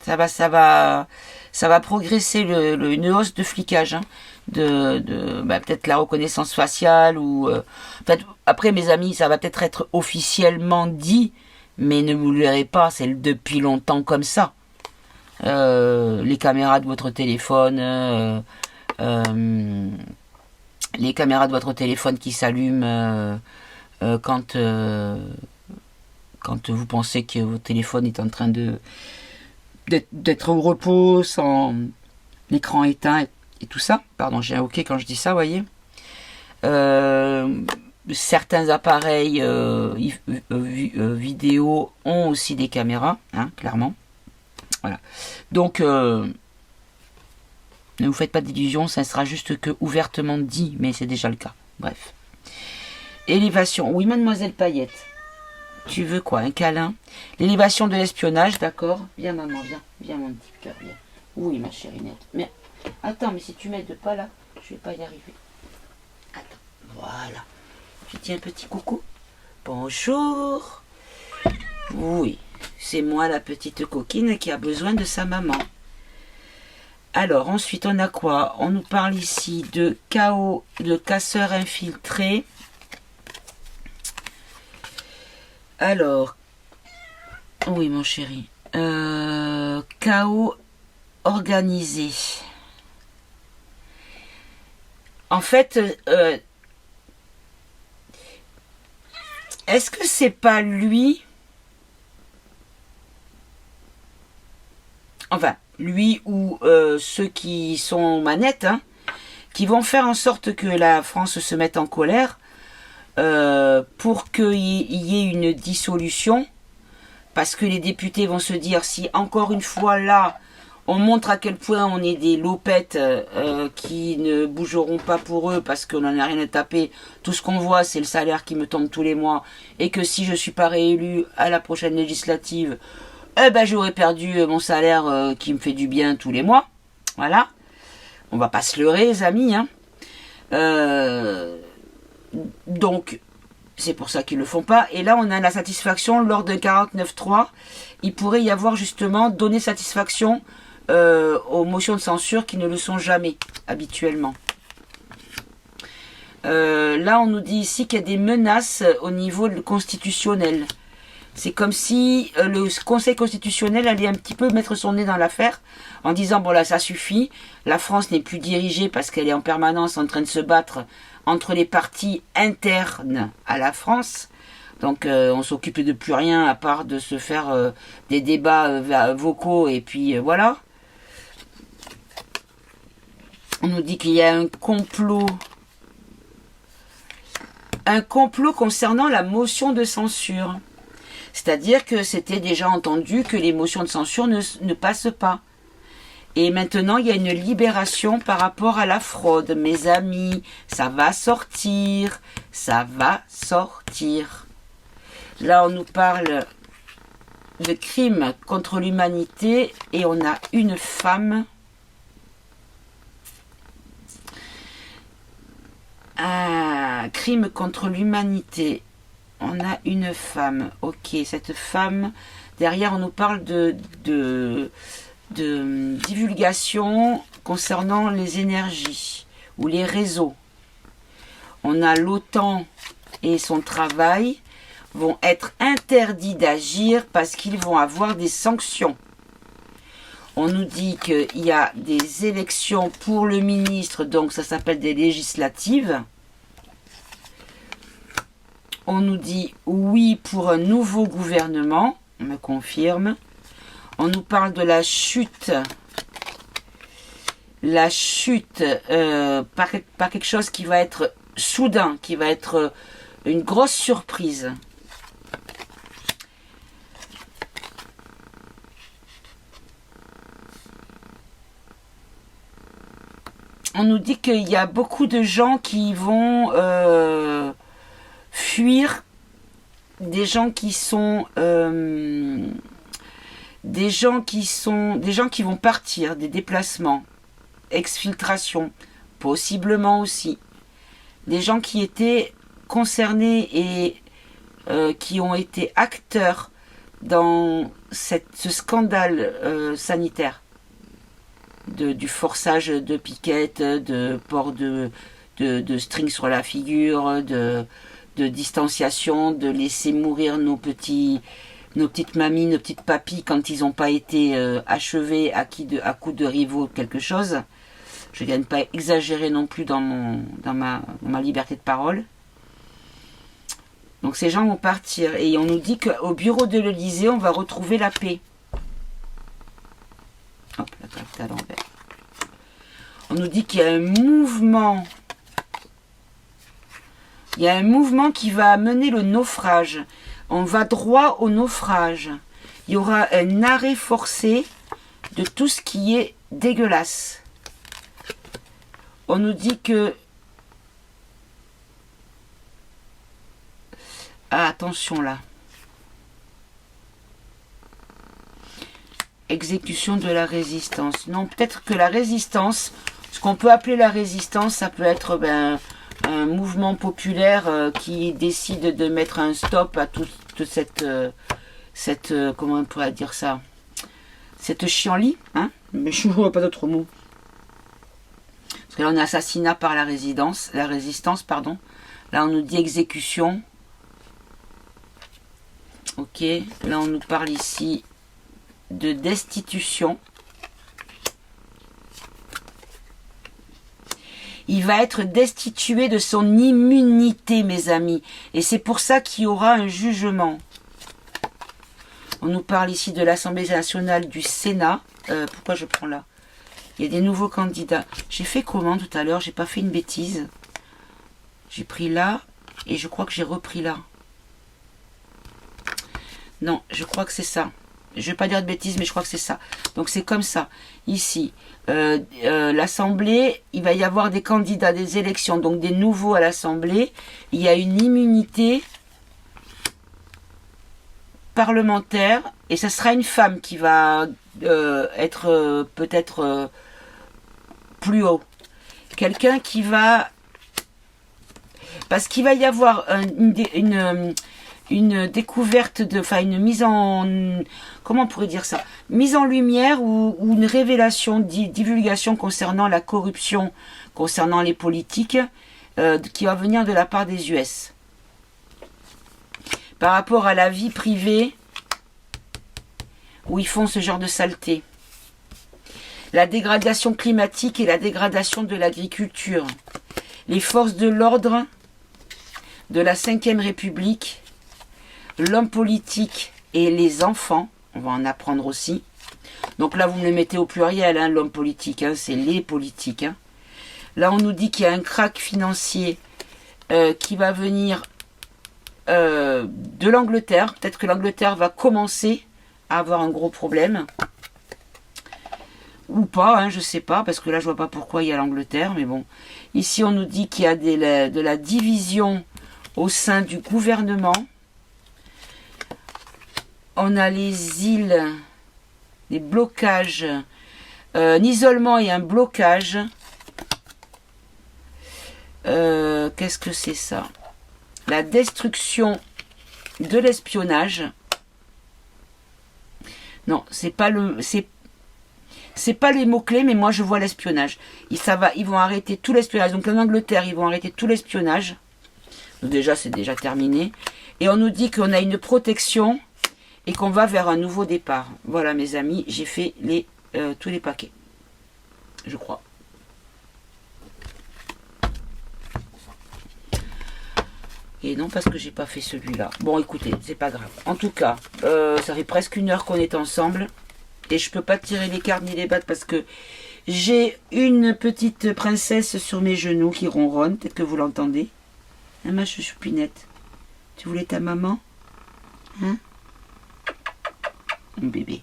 Ça va progresser une hausse de flicage, hein, peut-être la reconnaissance faciale ou après mes amis, ça va peut-être être officiellement dit, mais ne vous l'aurez pas, c'est depuis longtemps comme ça. Les caméras de votre téléphone, les caméras de votre téléphone qui s'allument quand vous pensez que votre téléphone est en train d'être au repos, sans l'écran éteint et tout ça. Pardon, j'ai un hoquet quand je dis ça, vous voyez. Certains appareils vidéo ont aussi des caméras, hein, clairement. Voilà. Donc, ne vous faites pas d'illusions, ça sera juste que ouvertement dit, mais c'est déjà le cas. Bref. Élévation. Oui, mademoiselle Paillette. Tu veux quoi? Un câlin? L'élévation de l'espionnage, d'accord? Viens maman, viens. Viens mon petit cœur, viens. Oui ma chérinette. Mais attends, mais si tu m'aides pas là, je vais pas y arriver. Attends, voilà. Je dis un petit coucou. Bonjour. Oui, c'est moi la petite coquine qui a besoin de sa maman. Alors ensuite on a quoi? On nous parle ici de chaos, de casseurs infiltrés. Alors, oui mon chéri, chaos organisé. En fait, est-ce que c'est pas lui? Enfin, lui ou ceux qui sont aux manettes, hein, qui vont faire en sorte que la France se mette en colère pour qu'il y ait une dissolution, parce que les députés vont se dire, si encore une fois là, on montre à quel point on est des lopettes qui ne bougeront pas pour eux parce qu'on n'en a rien à taper, tout ce qu'on voit c'est le salaire qui me tombe tous les mois, et que si je suis pas réélu à la prochaine législative, j'aurais perdu mon salaire qui me fait du bien tous les mois. Voilà. On va pas se leurrer, les amis. Hein. Donc, c'est pour ça qu'ils le font pas. Et là, on a la satisfaction lors d'un 49.3. Il pourrait y avoir justement donné satisfaction aux motions de censure qui ne le sont jamais, habituellement. Là, on nous dit ici qu'il y a des menaces au niveau constitutionnel. C'est comme si le Conseil constitutionnel allait un petit peu mettre son nez dans l'affaire en disant, bon là, ça suffit, la France n'est plus dirigée parce qu'elle est en permanence en train de se battre entre les partis internes à la France. Donc on s'occupe de plus rien à part de se faire des débats vocaux et puis voilà. On nous dit qu'il y a un complot concernant la motion de censure. C'est-à-dire que c'était déjà entendu que les motions de censure ne passent pas. Et maintenant, il y a une libération par rapport à la fraude. Mes amis, ça va sortir. Ça va sortir. Là, on nous parle de crimes contre l'humanité et on a une femme. Un crime contre l'humanité. On a une femme. Ok, cette femme. Derrière, on nous parle de divulgation concernant les énergies ou les réseaux. On a l'OTAN et son travail vont être interdits d'agir parce qu'ils vont avoir des sanctions. On nous dit qu'il y a des élections pour le ministre, donc ça s'appelle des législatives. On nous dit oui pour un nouveau gouvernement, on me confirme. On nous parle de la chute. La chute par quelque chose qui va être soudain, qui va être une grosse surprise. On nous dit qu'il y a beaucoup de gens qui vont fuir, des gens qui vont partir, des déplacements, exfiltration, possiblement aussi. Des gens qui étaient concernés et qui ont été acteurs dans ce scandale sanitaire. Du forçage de piquettes, de port de string sur la figure, de distanciation, de laisser mourir nos petites mamies, nos petites papis quand ils n'ont pas été achevés à coups de rivaux quelque chose. Je ne viens pas exagérer non plus dans ma liberté de parole. Donc ces gens vont partir et on nous dit qu'au bureau de l'Elysée, on va retrouver la paix. Hop, la carte à l'envers. On nous dit qu'il y a un mouvement. Il y a un mouvement qui va amener le naufrage. On va droit au naufrage. Il y aura un arrêt forcé de tout ce qui est dégueulasse. On nous dit que... Ah, attention là. Exécution de la résistance. Non, peut-être que la résistance, ce qu'on peut appeler la résistance, ça peut être un mouvement populaire qui décide de mettre un stop à toute cette comment on pourrait dire ça, cette chienlit, hein, mais je ne vois pas d'autre mot. Parce que là on a assassinat par la résistance, pardon. Là on nous dit exécution. Ok, là on nous parle ici de destitution. Il va être destitué de son immunité, mes amis. Et c'est pour ça qu'il y aura un jugement. On nous parle ici de l'Assemblée nationale du Sénat. Pourquoi je prends là? Il y a des nouveaux candidats. J'ai fait comment tout à l'heure? J'ai pas fait une bêtise. J'ai pris là et je crois que j'ai repris là. Non, je crois que c'est ça. Je ne vais pas dire de bêtises, mais je crois que c'est ça. Donc c'est comme ça. Ici, l'Assemblée, il va y avoir des candidats, des élections, donc des nouveaux à l'Assemblée. Il y a une immunité parlementaire et ce sera une femme qui va être peut-être plus haut. Quelqu'un qui va... Parce qu'il va y avoir une découverte, une mise en... Comment on pourrait dire ça? Mise en lumière ou une révélation, divulgation concernant la corruption, concernant les politiques. qui va venir de la part des US. Par rapport à la vie privée, où ils font ce genre de saleté. La dégradation climatique et la dégradation de l'agriculture. Les forces de l'ordre de la 5e République, l'homme politique et les enfants, on va en apprendre aussi. Donc là, vous me le mettez au pluriel, hein, l'homme politique, hein, c'est les politiques. Hein. Là, on nous dit qu'il y a un krach financier qui va venir de l'Angleterre. Peut-être que l'Angleterre va commencer à avoir un gros problème. Ou pas, hein, je sais pas, parce que là, je vois pas pourquoi il y a l'Angleterre, mais bon. Ici, on nous dit qu'il y a de la division au sein du gouvernement. On a les îles, des blocages, un isolement et un blocage. Qu'est-ce que c'est ça? La destruction de l'espionnage. Non, c'est pas les mots-clés, mais moi je vois l'espionnage. Ils vont arrêter tout l'espionnage. Donc en Angleterre, ils vont arrêter tout l'espionnage. Donc déjà, c'est déjà terminé. Et on nous dit qu'on a une protection et qu'on va vers un nouveau départ. Voilà mes amis, j'ai fait tous les paquets. Je crois. Et non, parce que j'ai pas fait celui-là. Bon, écoutez, c'est pas grave. En tout cas, ça fait presque 1 heure qu'on est ensemble. Et je peux pas tirer les cartes ni les battre parce que j'ai une petite princesse sur mes genoux qui ronronne. Peut-être que vous l'entendez. Hein, ma chouchoupinette? Tu voulais ta maman? Hein? Mon bébé.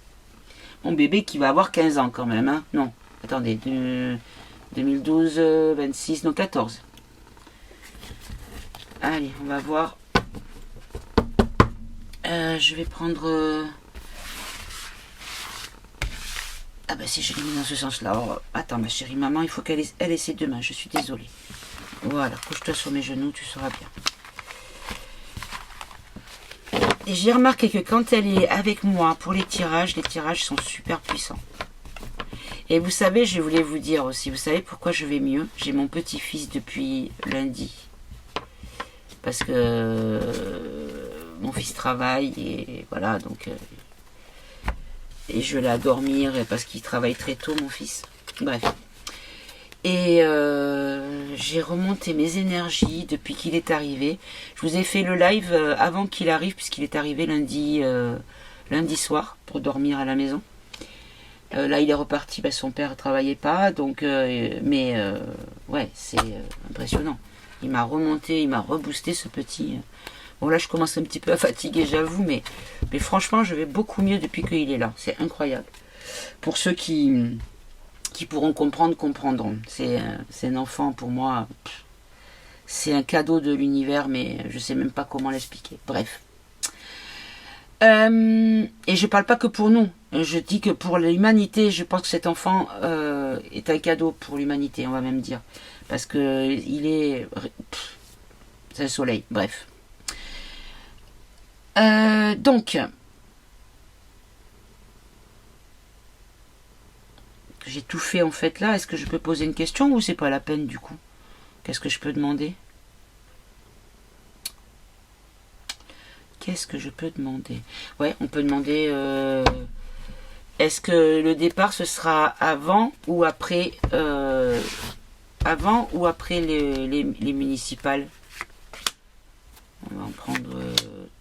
Mon bébé qui va avoir 15 ans quand même. Hein? Non, attendez. 2012, 26, non 14. Allez, on va voir. Je vais prendre... Ah bah si je l'ai mis dans ce sens-là. Oh, attends ma chérie maman, il faut qu'elle ait ses 2 mains. Je suis désolée. Voilà, couche-toi sur mes genoux, tu seras bien. Et j'ai remarqué que quand elle est avec moi pour les tirages sont super puissants. Et vous savez, je voulais vous dire aussi, vous savez pourquoi je vais mieux? J'ai mon petit-fils depuis lundi. Parce que mon fils travaille et voilà, donc... et je l'ai à dormir parce qu'il travaille très tôt, mon fils. Bref. Et j'ai remonté mes énergies depuis qu'il est arrivé. Je vous ai fait le live avant qu'il arrive, puisqu'il est arrivé lundi soir pour dormir à la maison. Là, il est reparti, son père ne travaillait pas, donc ouais, c'est impressionnant. Il m'a remonté, il m'a reboosté ce petit... Bon, là, je commence un petit peu à fatiguer, j'avoue, mais franchement, je vais beaucoup mieux depuis qu'il est là. C'est incroyable. Pour ceux qui pourront comprendre, comprendront. C'est un enfant, pour moi, c'est un cadeau de l'univers, mais je ne sais même pas comment l'expliquer. Bref. Et je parle pas que pour nous. Je dis que pour l'humanité, je pense que cet enfant est un cadeau pour l'humanité, on va même dire. Parce que il est... c'est le soleil, bref. Donc, j'ai tout fait en fait là. Est-ce que je peux poser une question ou c'est pas la peine du coup? Qu'est-ce que je peux demander? Qu'est-ce que je peux demander? Ouais, on peut demander est-ce que le départ ce sera avant ou après les municipales? On va en prendre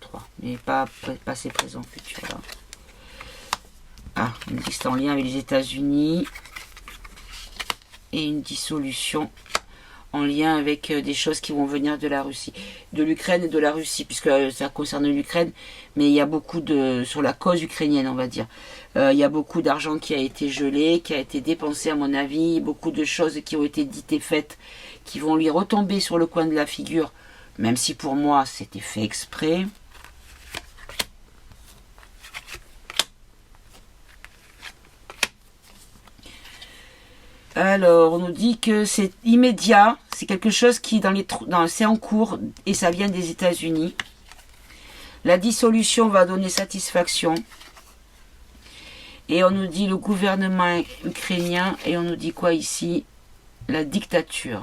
3, mais pas passé, présent, futur là. Ah, une liste en lien avec les États-Unis et une dissolution en lien avec des choses qui vont venir de la Russie, de l'Ukraine et de la Russie, puisque ça concerne l'Ukraine, mais il y a beaucoup sur la cause ukrainienne, on va dire. Il y a beaucoup d'argent qui a été gelé, qui a été dépensé à mon avis, beaucoup de choses qui ont été dites et faites, qui vont lui retomber sur le coin de la figure, même si pour moi c'était fait exprès. Alors, on nous dit que c'est immédiat, c'est quelque chose qui c'est en cours et ça vient des États-Unis. La dissolution va donner satisfaction. Et on nous dit le gouvernement ukrainien et on nous dit quoi ici? La dictature.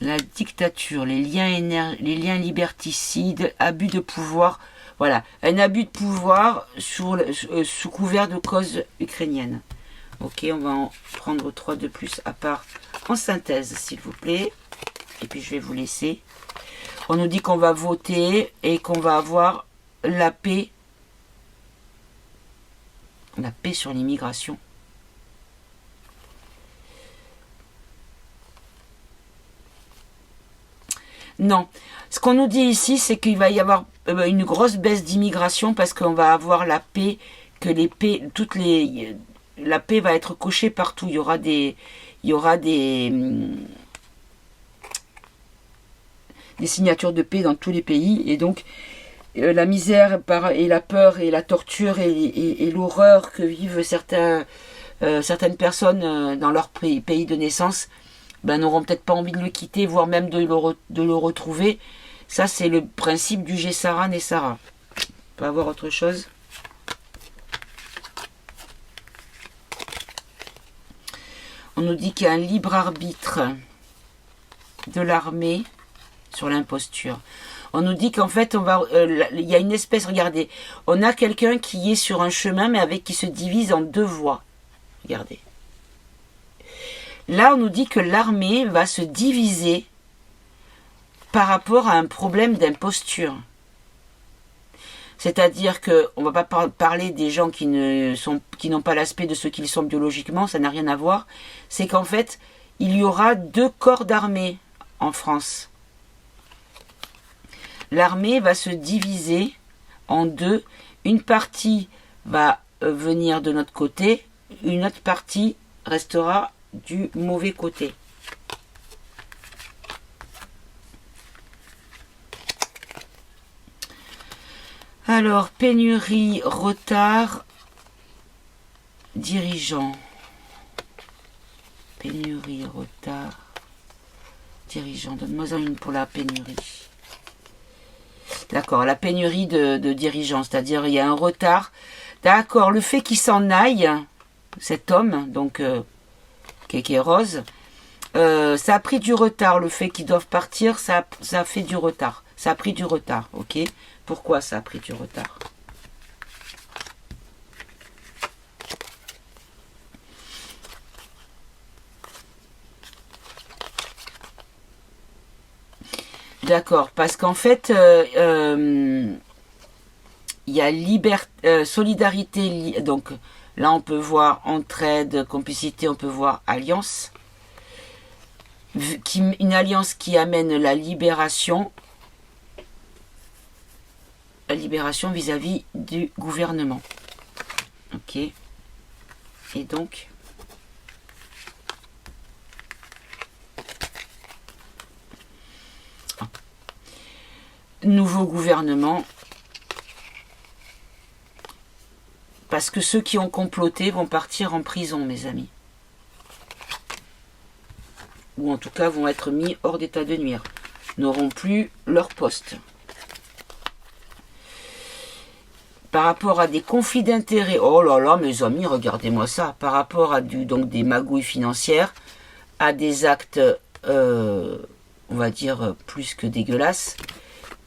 La dictature, les liens liberticides, abus de pouvoir. Voilà, un abus de pouvoir sous couvert de cause ukrainienne. Ok, on va en prendre 3 de plus à part en synthèse, s'il vous plaît. Et puis je vais vous laisser. On nous dit qu'on va voter et qu'on va avoir la paix. La paix sur l'immigration. Non. Ce qu'on nous dit ici, c'est qu'il va y avoir une grosse baisse d'immigration parce qu'on va avoir la paix, que les paix, la paix va être cochée partout. Il y aura des signatures de paix dans tous les pays. Et donc, la misère et la peur et la torture et l'horreur que vivent certaines personnes dans leur pays de naissance, n'auront peut-être pas envie de le quitter, voire même de le retrouver. Ça, c'est le principe du Gessaran et Sarah. On peut avoir autre chose. On nous dit qu'il y a un libre arbitre de l'armée sur l'imposture. On nous dit qu'en fait, il y a une espèce, regardez, on a quelqu'un qui est sur un chemin, mais qui se divise en 2 voies. Regardez. Là, on nous dit que l'armée va se diviser par rapport à un problème d'imposture. C'est-à-dire qu'on ne va pas parler des gens qui n'ont pas l'aspect de ce qu'ils sont biologiquement, ça n'a rien à voir. C'est qu'en fait, il y aura 2 corps d'armée en France. L'armée va se diviser en 2. Une partie va venir de notre côté, une autre partie restera du mauvais côté. Alors, pénurie, retard, dirigeant. Pénurie, retard, dirigeant. Donne-moi une pour la pénurie. D'accord, la pénurie de dirigeants, c'est-à-dire il y a un retard. D'accord, le fait qu'il s'en aille, cet homme, donc qui est Rose, ça a pris du retard. Le fait qu'ils doivent partir, ça a fait du retard. Ça a pris du retard, ok? Pourquoi ça a pris du retard? D'accord, parce qu'en fait, il y a solidarité, donc là on peut voir entraide, complicité, on peut voir alliance. Une alliance qui amène la libération vis-à-vis du gouvernement. Ok. Et donc, nouveau gouvernement, parce que ceux qui ont comploté vont partir en prison, mes amis. Ou en tout cas vont être mis hors d'état de nuire, n'auront plus leur poste. Par rapport à des conflits d'intérêts, oh là là mes amis, regardez-moi ça, par rapport à donc des magouilles financières, à des actes, on va dire, plus que dégueulasses,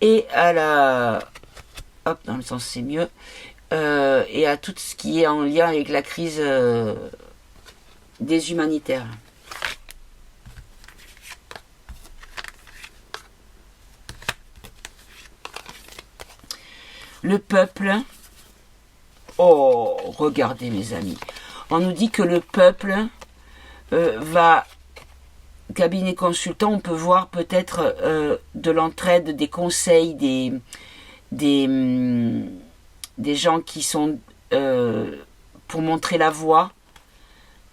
et à la... Hop, dans le sens c'est mieux, et à tout ce qui est en lien avec la crise des humanitaires. Le peuple, oh, regardez mes amis, on nous dit que le peuple va, cabinet consultant, on peut voir peut-être de l'entraide, des conseils, des gens qui sont pour montrer la voie.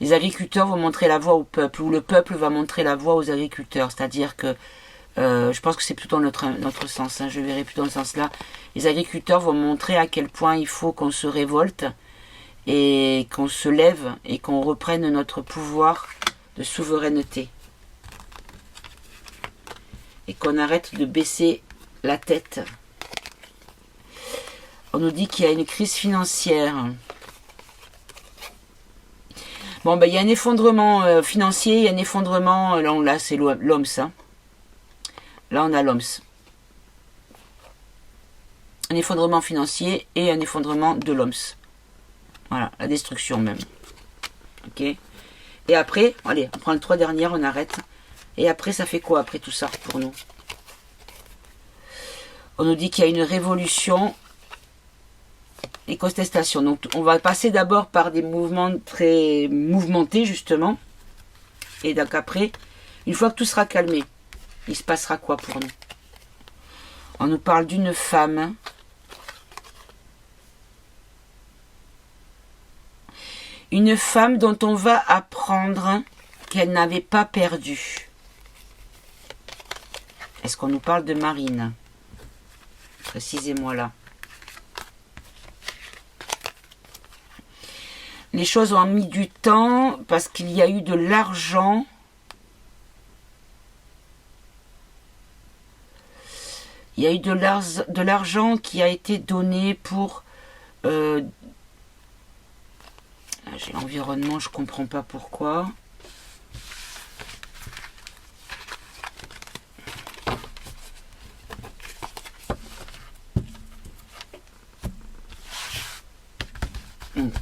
Les agriculteurs vont montrer la voie au peuple, ou le peuple va montrer la voie aux agriculteurs, c'est-à-dire que je pense que c'est plutôt notre sens, hein, je verrai plutôt dans ce sens-là. Les agriculteurs vont montrer à quel point il faut qu'on se révolte et qu'on se lève et qu'on reprenne notre pouvoir de souveraineté. Et qu'on arrête de baisser la tête. On nous dit qu'il y a une crise financière. Bon, ben, il y a un effondrement financier, il y a un effondrement, là c'est l'homme ça. Là, on a l'OMS. Un effondrement financier et un effondrement de l'OMS. Voilà, la destruction même. Ok. Et après, allez, on prend les 3 dernières, on arrête. Et après, ça fait quoi après tout ça pour nous? On nous dit qu'il y a une révolution et contestation. Donc, on va passer d'abord par des mouvements très mouvementés, justement. Et donc après, une fois que tout sera calmé, il se passera quoi pour nous? On nous parle d'une femme. Une femme dont on va apprendre qu'elle n'avait pas perdu. Est-ce qu'on nous parle de Marine? Précisez-moi là. Les choses ont mis du temps parce qu'il y a eu de l'argent. Il y a eu de l'argent qui a été donné pour... j'ai l'environnement, je comprends pas pourquoi.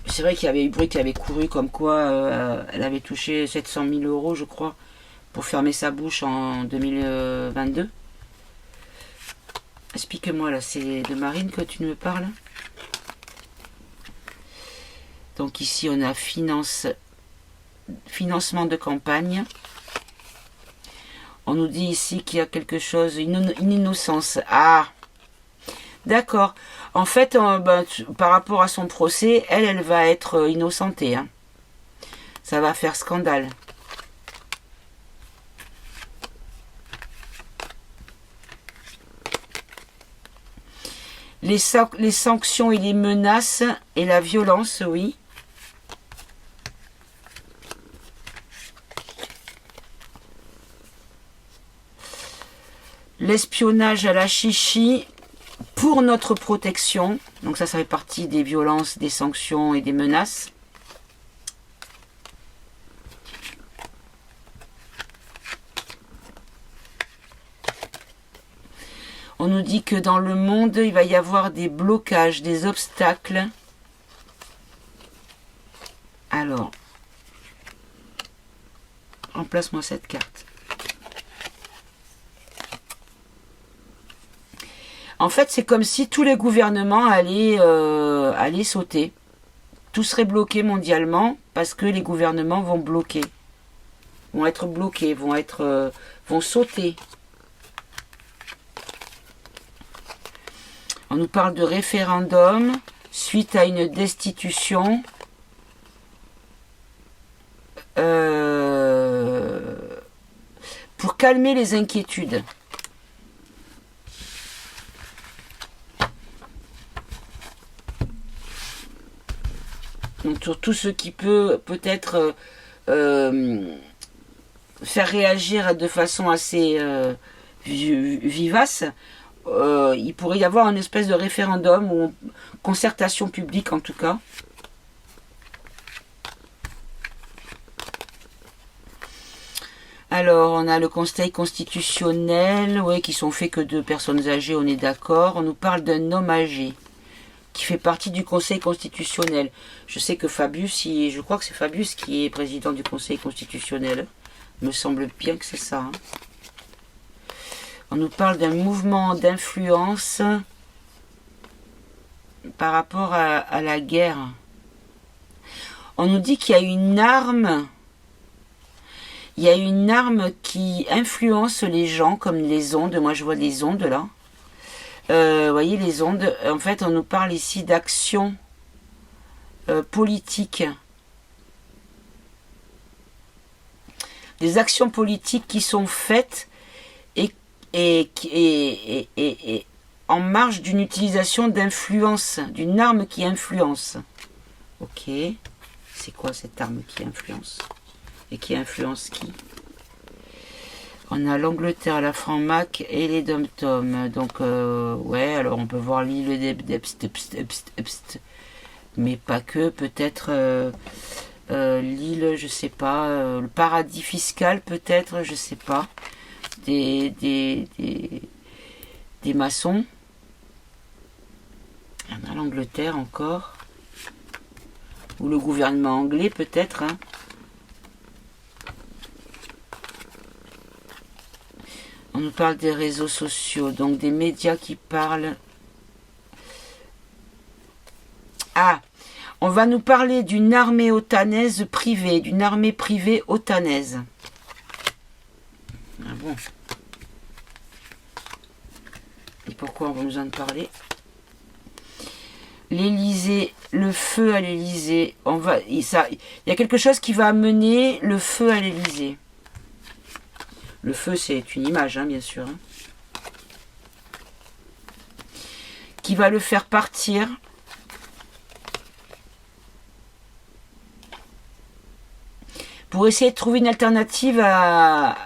C'est vrai qu'il y avait eu bruit qui avait couru comme quoi elle avait touché 700 000 euros, je crois, pour fermer sa bouche en 2022. Explique-moi là, c'est de Marine que tu me parles? Donc ici on a financement de campagne. On nous dit ici qu'il y a quelque chose, une innocence. Ah, d'accord. En fait, par rapport à son procès, elle va être innocentée. Hein. Ça va faire scandale. Les sanctions et les menaces et la violence, oui. L'espionnage à la chichi pour notre protection. Donc ça fait partie des violences, des sanctions et des menaces. On nous dit que dans le monde, il va y avoir des blocages, des obstacles. Alors, remplace-moi cette carte. En fait, c'est comme si tous les gouvernements allaient sauter. Tout serait bloqué mondialement parce que les gouvernements vont bloquer. Vont être bloqués, vont sauter. On nous parle de référendum suite à une destitution. Pour calmer les inquiétudes. Donc sur tout ce qui peut peut-être faire réagir de façon assez vivace, il pourrait y avoir une espèce de référendum ou concertation publique en tout cas. Alors, on a le Conseil constitutionnel, oui, qui sont faits que de personnes âgées, on est d'accord. On nous parle d'un homme âgé qui fait partie du Conseil constitutionnel. Je sais que Fabius, je crois que c'est Fabius qui est président du Conseil constitutionnel. Il me semble bien que c'est ça. Hein. On nous parle d'un mouvement d'influence par rapport à la guerre. On nous dit qu'il y a une arme. Il y a une arme qui influence les gens, comme les ondes. Moi, je vois les ondes là. Vous voyez les ondes. En fait, on nous parle ici d'action politique. Des actions politiques qui sont faites et en marge d'une utilisation d'influence, d'une arme qui influence. Ok. C'est quoi cette arme qui influence? Et qui influence qui? On a l'Angleterre, la Franc-Mac et les Dom-Tom. Donc, ouais, alors on peut voir l'île d'Epst, mais pas que. Peut-être l'île, je sais pas. Le paradis fiscal, peut-être, je sais pas. des maçons. On a l'Angleterre encore. Ou le gouvernement anglais peut-être. Hein. On nous parle des réseaux sociaux, donc des médias qui parlent. Ah, on va nous parler d'une armée otanaise privée, d'une armée privée otanaise. Ah bon. Et pourquoi on va nous en parler? L'Élysée, le feu à l'Élysée. Il y a quelque chose qui va amener le feu à l'Élysée. Le feu, c'est une image, hein, bien sûr. Hein. Qui va le faire partir. Pour essayer de trouver une alternative à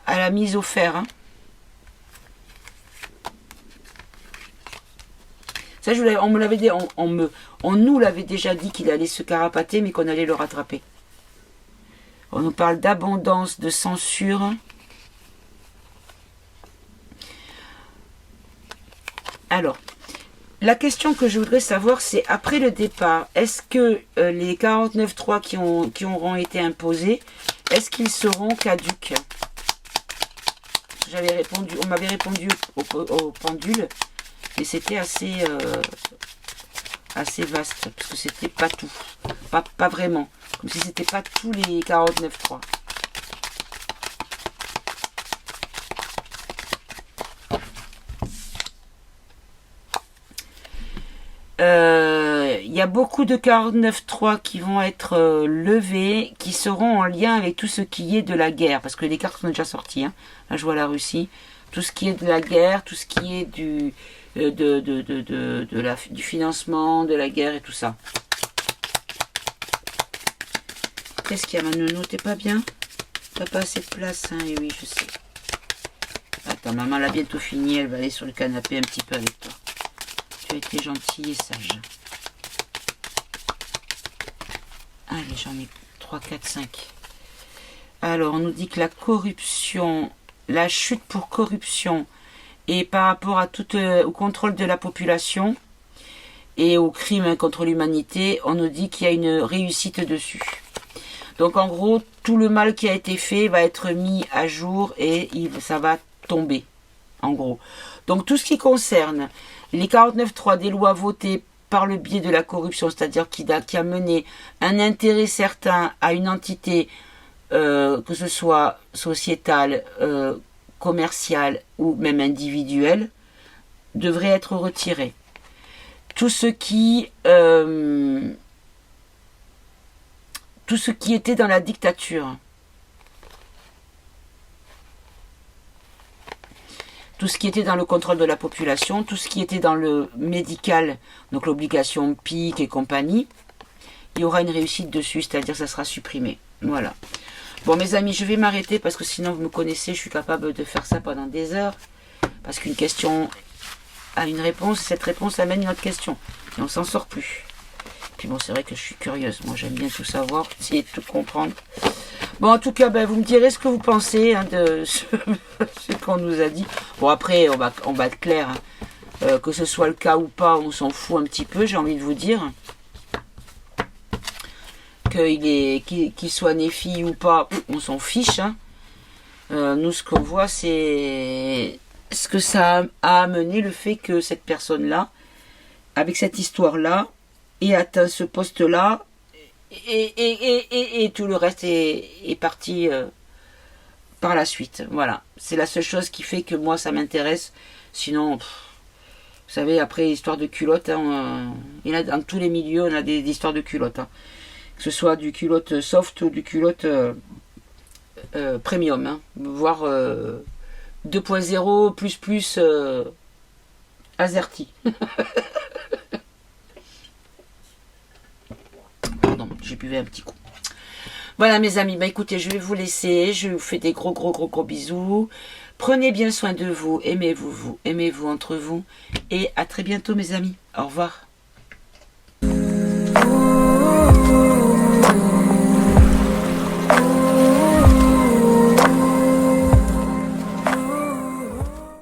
la mise au fer. Hein. Ça, on me l'avait dit, on nous l'avait déjà dit qu'il allait se carapater, mais qu'on allait le rattraper. On nous parle d'abondance, de censure. Alors, la question que je voudrais savoir, c'est après le départ, est-ce que les 49.3 qui auront été imposés, est-ce qu'ils seront caducs? On m'avait répondu au pendule, mais c'était assez vaste, parce que c'était pas tout, pas vraiment, comme si c'était pas tous les 49.3. Il y a beaucoup de 49.3 qui vont être levés, qui seront en lien avec tout ce qui est de la guerre, parce que les cartes sont déjà sorties. Hein. Là, je vois la Russie. Tout ce qui est de la guerre, tout ce qui est du financement, de la guerre et tout ça. Qu'est-ce qu'il y a, ma nounou? T'es pas bien? T'as pas assez de place, hein? Et oui, je sais. Attends, maman l'a bientôt fini, elle va aller sur le canapé un petit peu avec toi. Tu as été gentil et sage. Allez, j'en ai 3, 4, 5. Alors, on nous dit que la corruption, la chute pour corruption, et par rapport à au contrôle de la population et aux crimes contre l'humanité, on nous dit qu'il y a une réussite dessus. Donc, en gros, tout le mal qui a été fait va être mis à jour et ça va tomber, en gros. Donc, tout ce qui concerne les 49.3 des lois votées par le biais de la corruption, c'est-à-dire qui a mené un intérêt certain à une entité, que ce soit sociétale, commerciale ou même individuelle, devrait être retiré. Tout ce qui était dans la dictature, tout ce qui était dans le contrôle de la population, tout ce qui était dans le médical, donc l'obligation PIC et compagnie, il y aura une réussite dessus, c'est-à-dire ça sera supprimé. Voilà. Bon, mes amis, je vais m'arrêter parce que sinon, vous me connaissez, je suis capable de faire ça pendant des heures. Parce qu'une question a une réponse, cette réponse amène une autre question. Et on s'en sort plus. Puis bon, c'est vrai que je suis curieuse. Moi, j'aime bien tout savoir, essayer de tout comprendre. Bon, en tout cas, ben, vous me direz ce que vous pensez hein, de ce qu'on nous a dit. Bon, après, on va être clair. Hein. Que ce soit le cas ou pas, on s'en fout un petit peu, j'ai envie de vous dire. Qu'il soit né fille ou pas, on s'en fiche. Hein. Nous, ce qu'on voit, c'est ce que ça a amené le fait que cette personne-là, avec cette histoire-là, ait atteint ce poste-là, et tout le reste est parti par la suite. Voilà. C'est la seule chose qui fait que moi, ça m'intéresse. Sinon, vous savez, après, histoire de culotte, hein, il y en a dans tous les milieux, on a des histoires de culotte. Hein. Que ce soit du culotte soft ou du culotte premium, hein, voire 2.0 plus azerty. Pardon, j'ai buvé un petit coup. Voilà mes amis, bah écoutez, je vais vous laisser, je vous fais des gros bisous. Prenez bien soin de vous, aimez-vous entre vous, et à très bientôt mes amis. Au revoir.